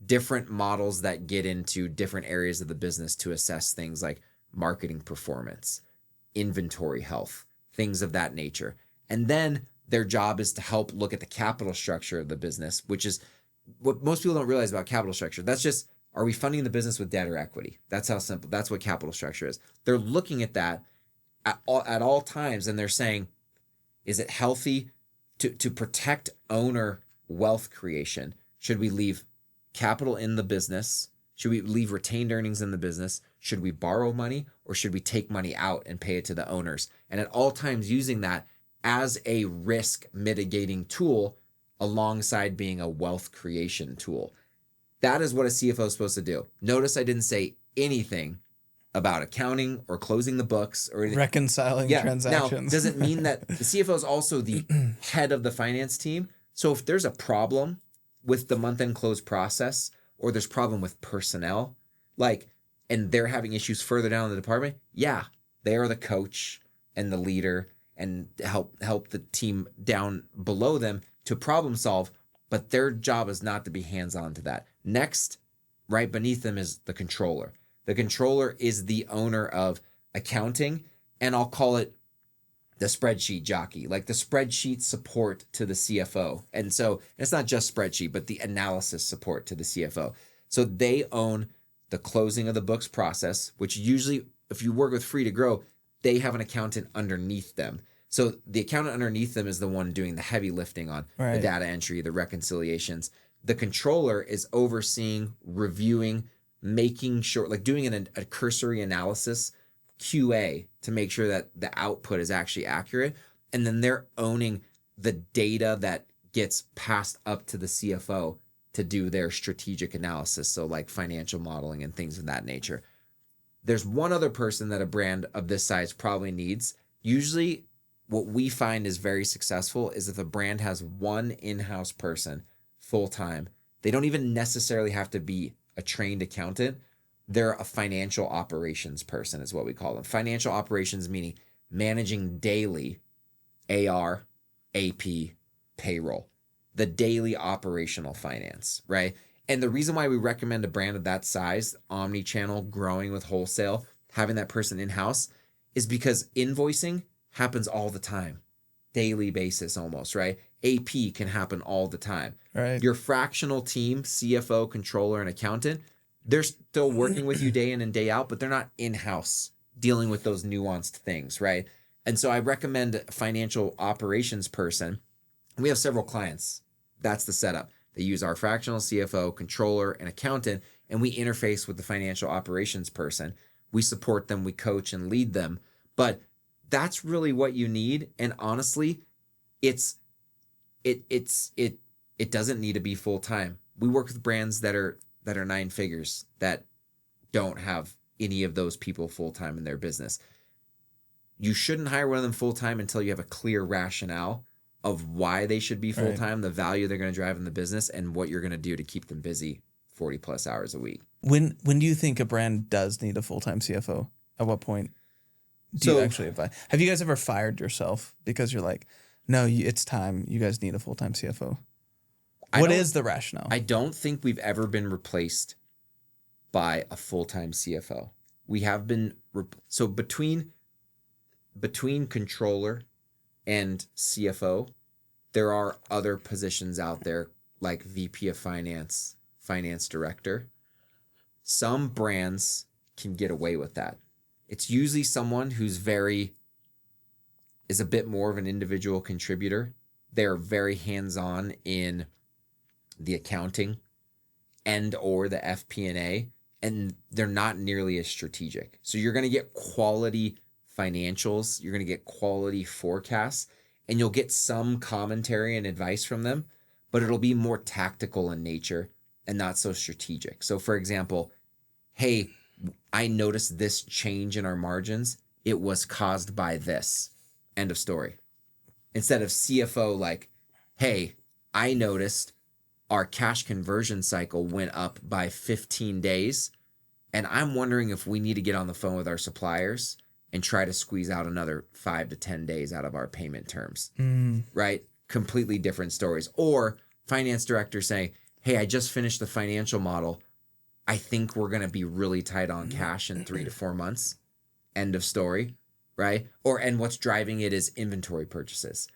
Different models that get into different areas of the business to assess things like marketing performance, inventory health, things of that nature. And then their job is to help look at the capital structure of the business, which is what most people don't realize about capital structure. That's just, are we funding the business with debt or equity? That's how simple, that's what capital structure is. They're looking at that at all times and they're saying, is it healthy to protect owner wealth creation? Should we leave capital in the business? Should we leave retained earnings in the business? Should we borrow money or should we take money out and pay it to the owners? And at all times using that as a risk mitigating tool alongside being a wealth creation tool. That is what a CFO is supposed to do. Notice I didn't say anything about accounting or closing the books or anything. Reconciling transactions. Now, does it mean that the CFO is also the head of the finance team? So if there's a problem with the month-end close process or there's problem with personnel, and they're having issues further down in the department, yeah, they are the coach and the leader and help the team down below them to problem solve, but their job is not to be hands-on to that. Next, right beneath them is the controller. The controller is the owner of accounting, and I'll call it the spreadsheet jockey, like the spreadsheet support to the CFO. And so it's not just spreadsheet, but the analysis support to the CFO. So they own the closing of the books process, which usually, if you work with Free to Grow, they have an accountant underneath them. So the accountant underneath them is the one doing the heavy lifting on the data entry, the reconciliations. The controller is overseeing, reviewing, making sure, like doing a cursory analysis, QA, to make sure that the output is actually accurate. And then they're owning the data that gets passed up to the CFO to do their strategic analysis. So like financial modeling and things of that nature. There's one other person that a brand of this size probably needs. Usually what we find is very successful is if a brand has one in-house person full-time. They don't even necessarily have to be a trained accountant. they're a financial operations person is what we call them. Financial operations meaning managing daily AR, AP, payroll, the daily operational finance, right? And the reason why we recommend a brand of that size, omni-channel, growing with wholesale, having that person in-house, is because invoicing happens all the time, daily basis almost, right? AP can happen all the time. Right. Your fractional team, CFO, controller, and accountant, they're still working with you day in and day out, but they're not in-house dealing with those nuanced things, right? And so I recommend a financial operations person. We have several clients. That's the setup. They use our fractional CFO, controller, and accountant, and we interface with the financial operations person. We support them, we coach and lead them. But that's really what you need. And honestly, it doesn't need to be full time. We work with brands that are 9 figures that don't have any of those people full time in their business. You shouldn't hire one of them full time until you have a clear rationale of why they should be full time, the value they're going to drive in the business, and what you're going to do to keep them busy 40 plus hours a week. When do you think a brand does need a full time CFO? At what point do you actually advise? Have you guys ever fired yourself because you're like, no, it's time. You guys need a full time CFO. What is the rationale? I don't think we've ever been replaced by a full time CFO. We have been so between controller and CFO, there are other positions out there like VP of Finance, Finance Director. Some brands can get away with that. It's usually someone who's is a bit more of an individual contributor. They're very hands-on in the accounting and or the FP&A, and they're not nearly as strategic. So you're going to get quality financials, you're going to get quality forecasts, and you'll get some commentary and advice from them, but it'll be more tactical in nature and not so strategic. So for example, hey, I noticed this change in our margins. It was caused by this. End of story. Instead of CFO like, hey, I noticed our cash conversion cycle went up by 15 days, and I'm wondering if we need to get on the phone with our suppliers and try to squeeze out another 5 to 10 days out of our payment terms, right? Completely different stories. Or finance director saying, hey, I just finished the financial model. I think we're going to be really tight on cash in 3 to 4 months. End of story, right? And what's driving it is inventory purchases.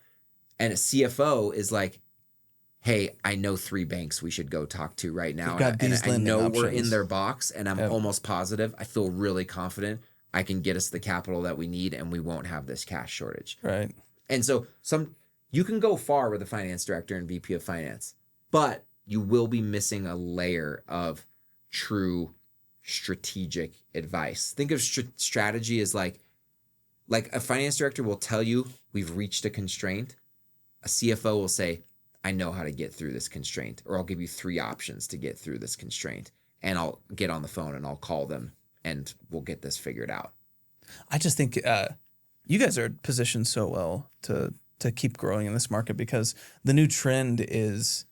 And a CFO is like, hey, I know 3 banks we should go talk to right now. And I know we're in their box, and I'm almost positive. I feel really confident I can get us the capital that we need, and we won't have this cash shortage. Right. And so you can go far with a finance director and VP of finance, but you will be missing a layer of true strategic advice. Think of strategy as like a finance director will tell you we've reached a constraint. A CFO will say, I know how to get through this constraint, or I'll give you 3 options to get through this constraint, and I'll get on the phone and I'll call them and we'll get this figured out. I just think you guys are positioned so well to keep growing in this market, because the new trend is,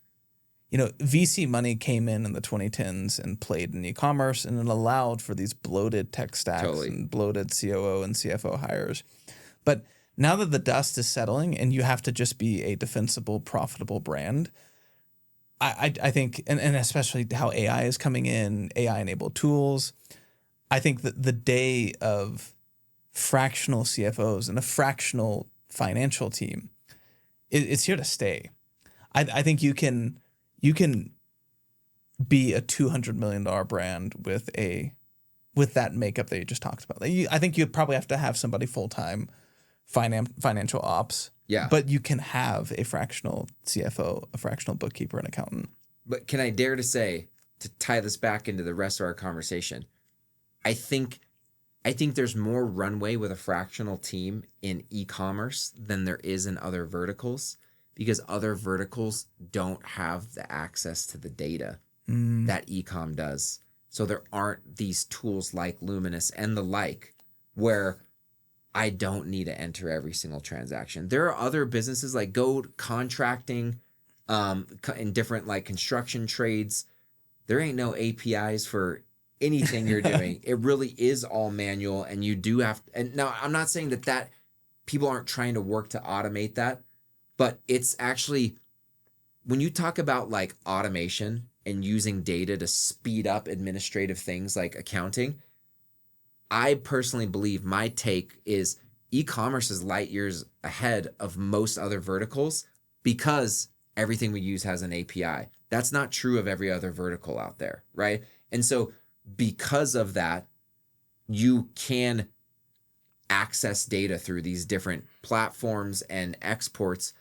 VC money came in the 2010s and played in e-commerce, and it allowed for these bloated tech stacks and bloated COO and CFO hires. But now that the dust is settling and you have to just be a defensible, profitable brand, I think, and especially how AI is coming in, AI-enabled tools, I think that the day of fractional CFOs and a fractional financial team is here to stay. I think you can be a $200 million brand with that makeup that you just talked about. I think you probably have to have somebody full-time financial ops. Yeah. But you can have a fractional CFO, a fractional bookkeeper, and accountant. But can I dare to say, to tie this back into the rest of our conversation, I think there's more runway with a fractional team in e-commerce than there is in other verticals, because other verticals don't have the access to the data that Ecom does. So there aren't these tools like Luminous and the like, where I don't need to enter every single transaction. There are other businesses like Go Contracting, in different like construction trades. There ain't no APIs for anything you're doing. It really is all manual, and you do have. And now I'm not saying that people aren't trying to work to automate that, but it's actually when you talk about like automation and using data to speed up administrative things like accounting. I personally believe my take is e-commerce is light years ahead of most other verticals because everything we use has an API. That's not true of every other vertical out there, right? And so because of that, you can access data through these different platforms and exports,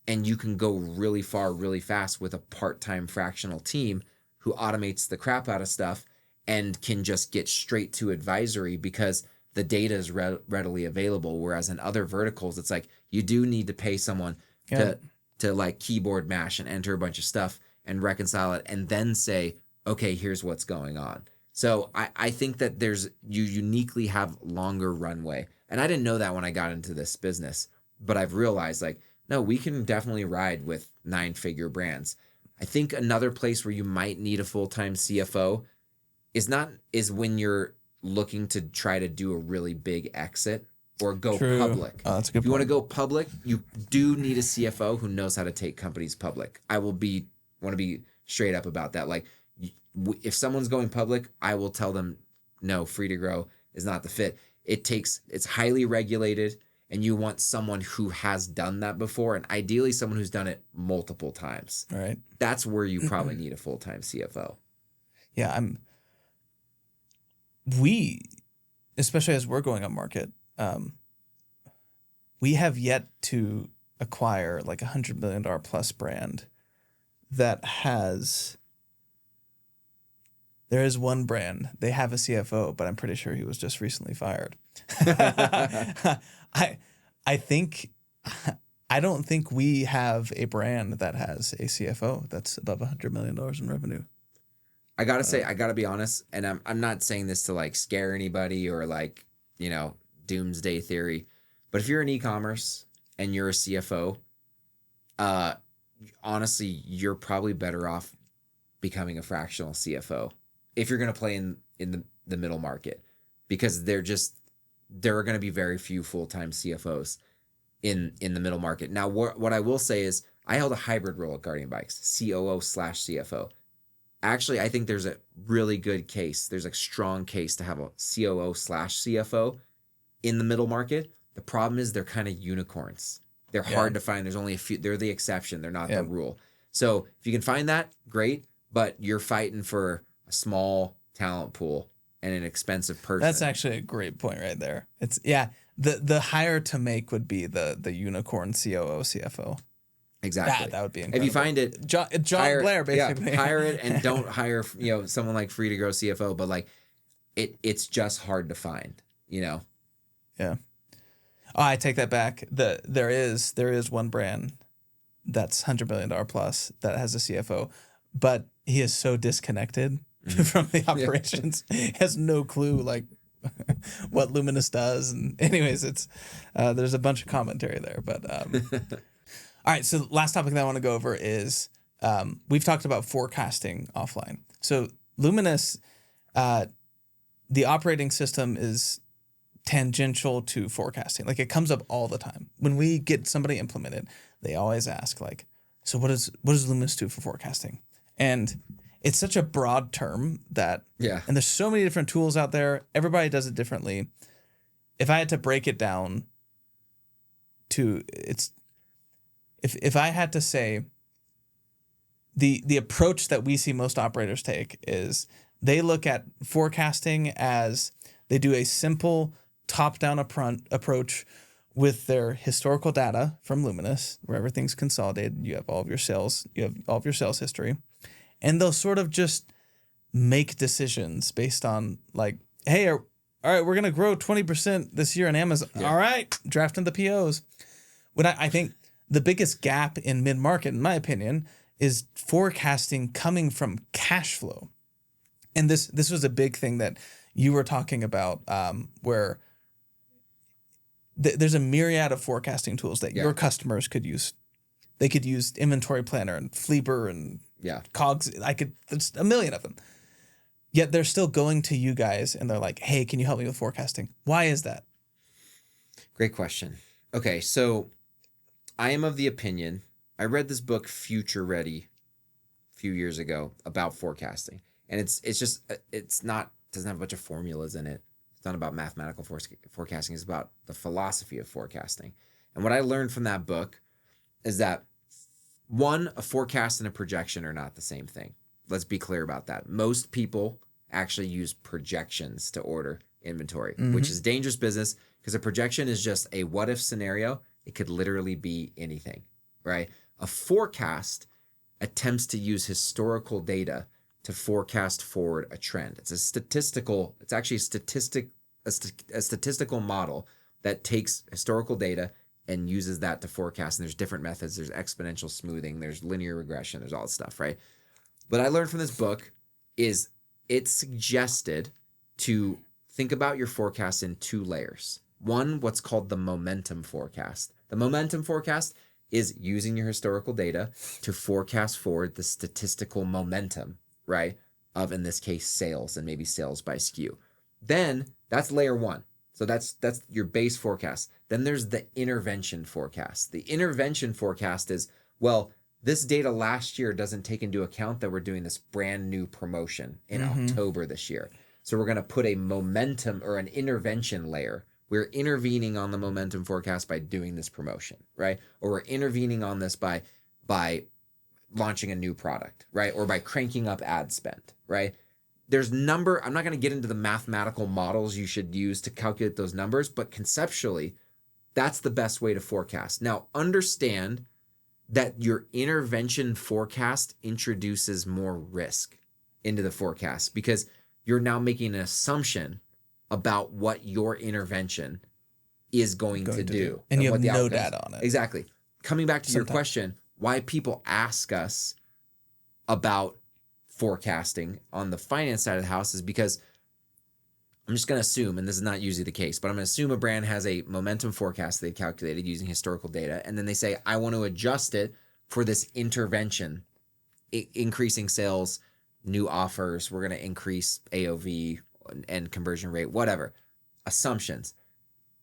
and you can go really far, really fast with a part-time fractional team who automates the crap out of stuff and can just get straight to advisory because the data is readily available. Whereas in other verticals, it's like you do need to pay someone to like keyboard mash and enter a bunch of stuff and reconcile it and then say, okay, here's what's going on. So I think that you uniquely have longer runway. And I didn't know that when I got into this business, but I've realized like, no, we can definitely ride with 9-figure brands. I think another place where you might need a full-time CFO is when you're looking to try to do a really big exit or go public. Oh, that's a good if you want to go public, you do need a CFO who knows how to take companies public. I want to be straight up about that. Like if someone's going public, I will tell them, no, free to grow is not the fit. It's highly regulated, and you want someone who has done that before, and ideally someone who's done it multiple times. All right. That's where you probably need a full-time CFO. Yeah, we, especially as we're going up market, we have yet to acquire like $100 million plus brand that has. There is one brand. They have a CFO, but I'm pretty sure he was just recently fired. I don't think we have a brand that has a CFO that's above $100 million in revenue. I gotta be honest, and I'm not saying this to like scare anybody or like, doomsday theory, but if you're in e-commerce and you're a CFO, honestly, you're probably better off becoming a fractional CFO if you're gonna play in the middle market, because there are gonna be very few full-time CFOs in the middle market. Now, what I will say is I held a hybrid role at Guardian Bikes, COO/CFO. Actually, I think there's a really good case. There's a strong case to have a COO/CFO in the middle market. The problem is they're kind of unicorns. They're hard to find. There's only a few. They're the exception. They're not the rule. So if you can find that, great. But you're fighting for a small talent pool and an expensive person. That's actually a great point right there. It's the hire to make would be the unicorn COO CFO. Exactly. That would be incredible. If you find it, Jon Blair, basically. Yeah, hire it and don't hire someone like free to grow CFO. But like, it's just hard to find. Yeah. Oh, I take that back. There is one brand that's $100 million plus that has a CFO, but he is so disconnected from the operations. He has no clue like what Luminous does. And anyways, it's there's a bunch of commentary there, but. All right, so the last topic that I want to go over is we've talked about forecasting offline. So Luminous, the operating system is tangential to forecasting. Like it comes up all the time. When we get somebody implemented, they always ask like, so what does Luminous do for forecasting? And it's such a broad term that, and there's so many different tools out there. Everybody does it differently. If I had to break it down if I had to say the approach that we see most operators take is they look at forecasting as they do a simple top-down approach with their historical data from Luminous, where everything's consolidated. You have all of your sales, history, and they'll sort of just make decisions based on like, hey, all right, we're gonna grow 20% this year on Amazon. Yeah. All right, drafting the POs. When I think the biggest gap in mid-market, in my opinion, is forecasting coming from cash flow. And this was a big thing that you were talking about, where there's a myriad of forecasting tools that your customers could use. They could use Inventory Planner and Fleeber and Cogs. There's a million of them. Yet they're still going to you guys and they're like, hey, can you help me with forecasting? Why is that? Great question. Okay, so I am of the opinion, I read this book, Future Ready, a few years ago about forecasting. And it's not, doesn't have a bunch of formulas in it. It's not about mathematical forecasting. It's about the philosophy of forecasting. And what I learned from that book is that, one, a forecast and a projection are not the same thing. Let's be clear about that. Most people actually use projections to order inventory, which is dangerous business because a projection is just a what if scenario. It could literally be anything, right? A forecast attempts to use historical data to forecast forward a trend. It's actually a statistical model that takes historical data and uses that to forecast. And there's different methods. There's exponential smoothing. There's linear regression. There's all this stuff, right? What I learned from this book is it suggested to think about your forecast in two layers. One, what's called the momentum forecast. The momentum forecast is using your historical data to forecast forward the statistical momentum, right, of, in this case, sales and maybe sales by SKU. Then that's layer one. So that's your base forecast. Then there's the intervention forecast. The intervention forecast is, well, this data last year doesn't take into account that we're doing this brand new promotion in October this year. So we're going to put a momentum or an intervention layer. We're intervening on the momentum forecast by doing this promotion, right? Or we're intervening on this by launching a new product, right? Or by cranking up ad spend, right? I'm not going to get into the mathematical models you should use to calculate those numbers, but conceptually, that's the best way to forecast. Now, understand that your intervention forecast introduces more risk into the forecast because you're now making an assumption about what your intervention is going to do. And you what have the no outcomes. data on it. Exactly. Coming back to your question, why people ask us about forecasting on the finance side of the house is because I'm just going to assume, and this is not usually the case, but I'm going to assume a brand has a momentum forecast they calculated using historical data, and then they say, I want to adjust it for this intervention, increasing sales, new offers, we're going to increase AOV and conversion rate, whatever. Assumptions.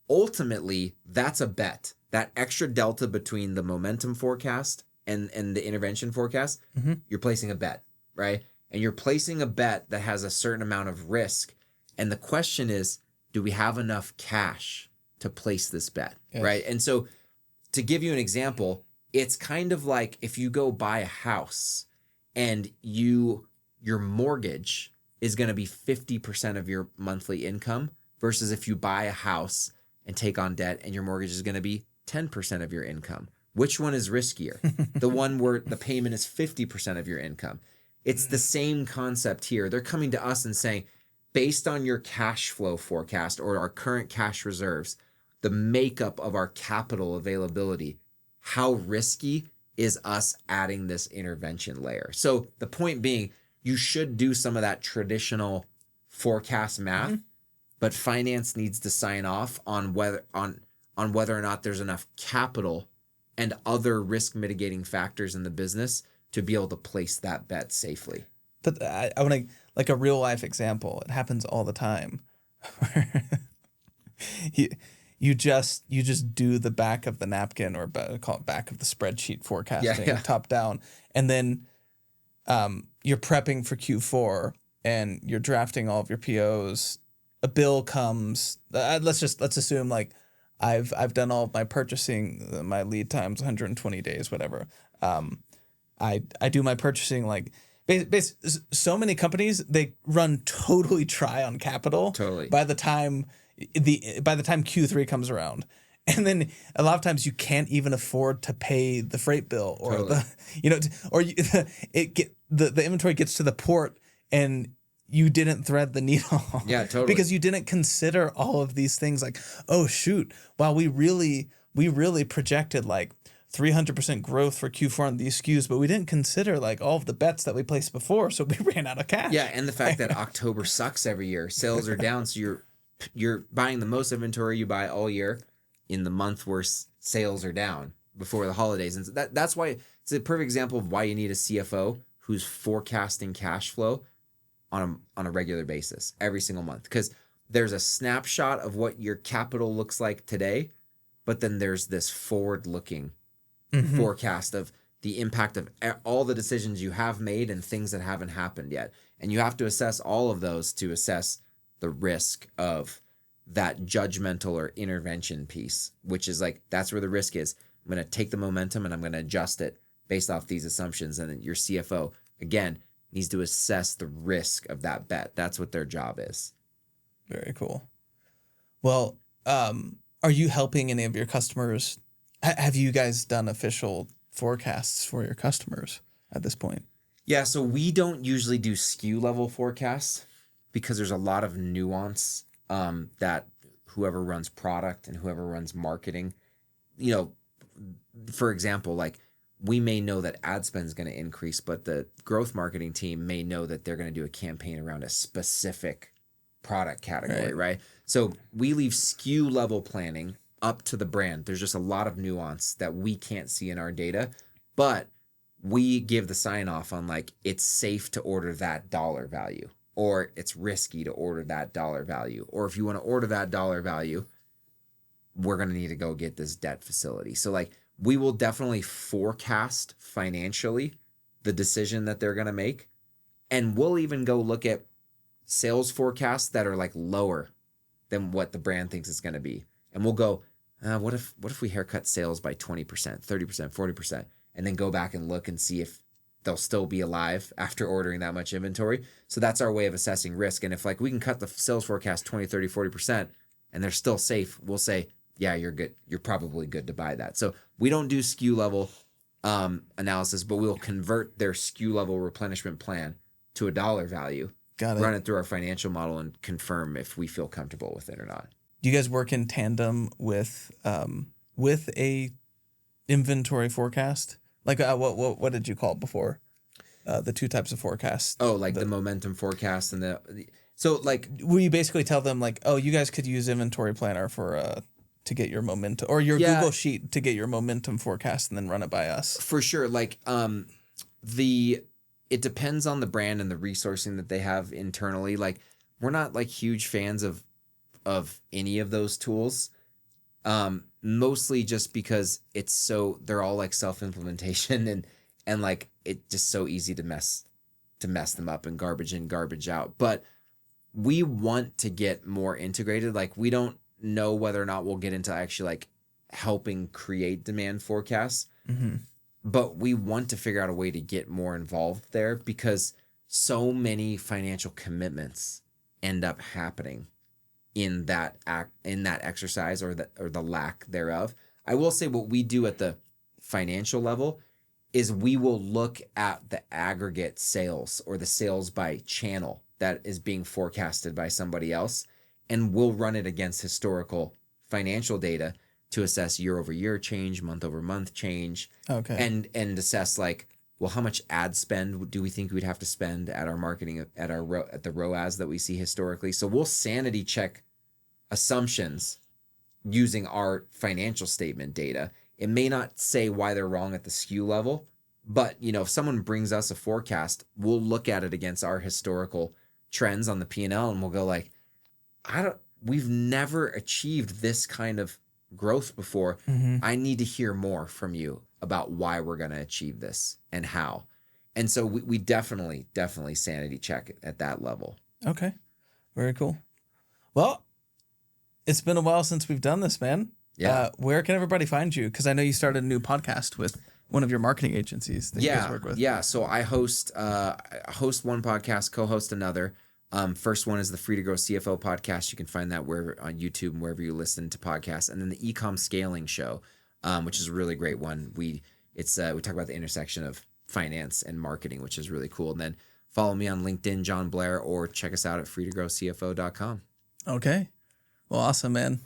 Ultimately, that's a bet. That extra delta between the momentum forecast and the intervention forecast, you're placing a bet, right? And you're placing a bet that has a certain amount of risk. And the question is, do we have enough cash to place this bet, right? And so to give you an example, it's kind of like if you go buy a house and your mortgage is going to be 50% of your monthly income versus if you buy a house and take on debt and your mortgage is going to be 10% of your income. Which one is riskier? The one where the payment is 50% of your income. It's the same concept here. They're coming to us and saying, based on your cash flow forecast or our current cash reserves, the makeup of our capital availability, how risky is us adding this intervention layer? So the point being, you should do some of that traditional forecast math, but finance needs to sign off on whether or not there's enough capital and other risk mitigating factors in the business to be able to place that bet safely. But I want to, like a real life example. It happens all the time. you just do the back of the napkin or call it back of the spreadsheet forecasting, top down, and then you're prepping for Q4 and you're drafting all of your POs. A bill comes. Let's assume like I've done all of my purchasing. My lead time's 120 days, whatever. I do my purchasing like. So many companies, they run totally dry on capital. Totally. By the time Q3 comes around, and then a lot of times you can't even afford to pay the freight bill or the inventory gets to the port and you didn't thread the needle. Yeah, totally. Because you didn't consider all of these things like, oh shoot, wow, we really projected like 300% growth for Q4 on these SKUs, but we didn't consider like all of the bets that we placed before, so we ran out of cash. Yeah, and the fact that October sucks every year. Sales are down, so you're buying the most inventory you buy all year in the month where sales are down before the holidays. And that's why it's a perfect example of why you need a CFO who's forecasting cash flow on a regular basis every single month, because there's a snapshot of what your capital looks like today, but then there's this forward-looking forecast of the impact of all the decisions you have made and things that haven't happened yet. And you have to assess all of those to assess the risk of that judgmental or intervention piece, which is like, that's where the risk is. I'm going to take the momentum and I'm going to adjust it based off these assumptions. And then your CFO, again, needs to assess the risk of that bet. That's what their job is. Very cool. Well, are you helping any of your customers? Have you guys done official forecasts for your customers at this point? Yeah, so we don't usually do SKU level forecasts because there's a lot of nuance that whoever runs product and whoever runs marketing, for example, like we may know that ad spend is going to increase, but the growth marketing team may know that they're going to do a campaign around a specific product category, right? So we leave SKU level planning up to the brand. There's just a lot of nuance that we can't see in our data, but we give the sign off on like, it's safe to order that dollar value, or it's risky to order that dollar value. Or if you want to order that dollar value, we're going to need to go get this debt facility. So like, we will definitely forecast financially the decision that they're going to make. And we'll even go look at sales forecasts that are like lower than what the brand thinks it's going to be. And we'll go, what if we haircut sales by 20%, 30%, 40%, and then go back and look and see if they'll still be alive after ordering that much inventory. So that's our way of assessing risk. And if like we can cut the sales forecast 20, 30, 40% and they're still safe, we'll say, yeah, you're good. You're probably good to buy that. So we don't do SKU level analysis, but we'll convert their SKU level replenishment plan to a dollar value. Got it. Run it through our financial model and confirm if we feel comfortable with it or not. Do you guys work in tandem with a inventory forecast? Like what did you call it before? The two types of forecasts. Oh, like the momentum forecast and so like, will you basically tell them like, oh, you guys could use inventory planner for to get your momentum, or your Google sheet to get your momentum forecast and then run it by us? For sure. Like it depends on the brand and the resourcing that they have internally. Like we're not like huge fans of any of those tools. Mostly just because they're all like self-implementation and like it's just so easy to mess them up and garbage in, garbage out. But we want to get more integrated. Like we don't know whether or not we'll get into actually like helping create demand forecasts, but we want to figure out a way to get more involved there because so many financial commitments end up happening in that exercise or the lack thereof. I will say what we do at the financial level is we will look at the aggregate sales or the sales by channel that is being forecasted by somebody else, and we'll run it against historical financial data to assess year-over-year change, month-over-month change, and assess like, well, how much ad spend do we think we'd have to spend at our marketing at the ROAS that we see historically? So we'll sanity check assumptions using our financial statement data. It may not say why they're wrong at the SKU level, but if someone brings us a forecast, we'll look at it against our historical trends on the P&L and we'll go like, we've never achieved this kind of growth before. I need to hear more from you about why we're going to achieve this and how. And so we definitely sanity check at that level. Okay. Very cool. Well, it's been a while since we've done this, man. Yeah. Where can everybody find you? Because I know you started a new podcast with one of your marketing agencies that you guys work with. Yeah. So I host one podcast, co-host another. First one is the Free to Grow CFO podcast. You can find that wherever on YouTube and wherever you listen to podcasts. And then the Ecom Scaling Show, which is a really great one. We talk about the intersection of finance and marketing, which is really cool. And then follow me on LinkedIn, Jon Blair, or check us out at freetogrowcfo.com. Okay. Well, awesome, man.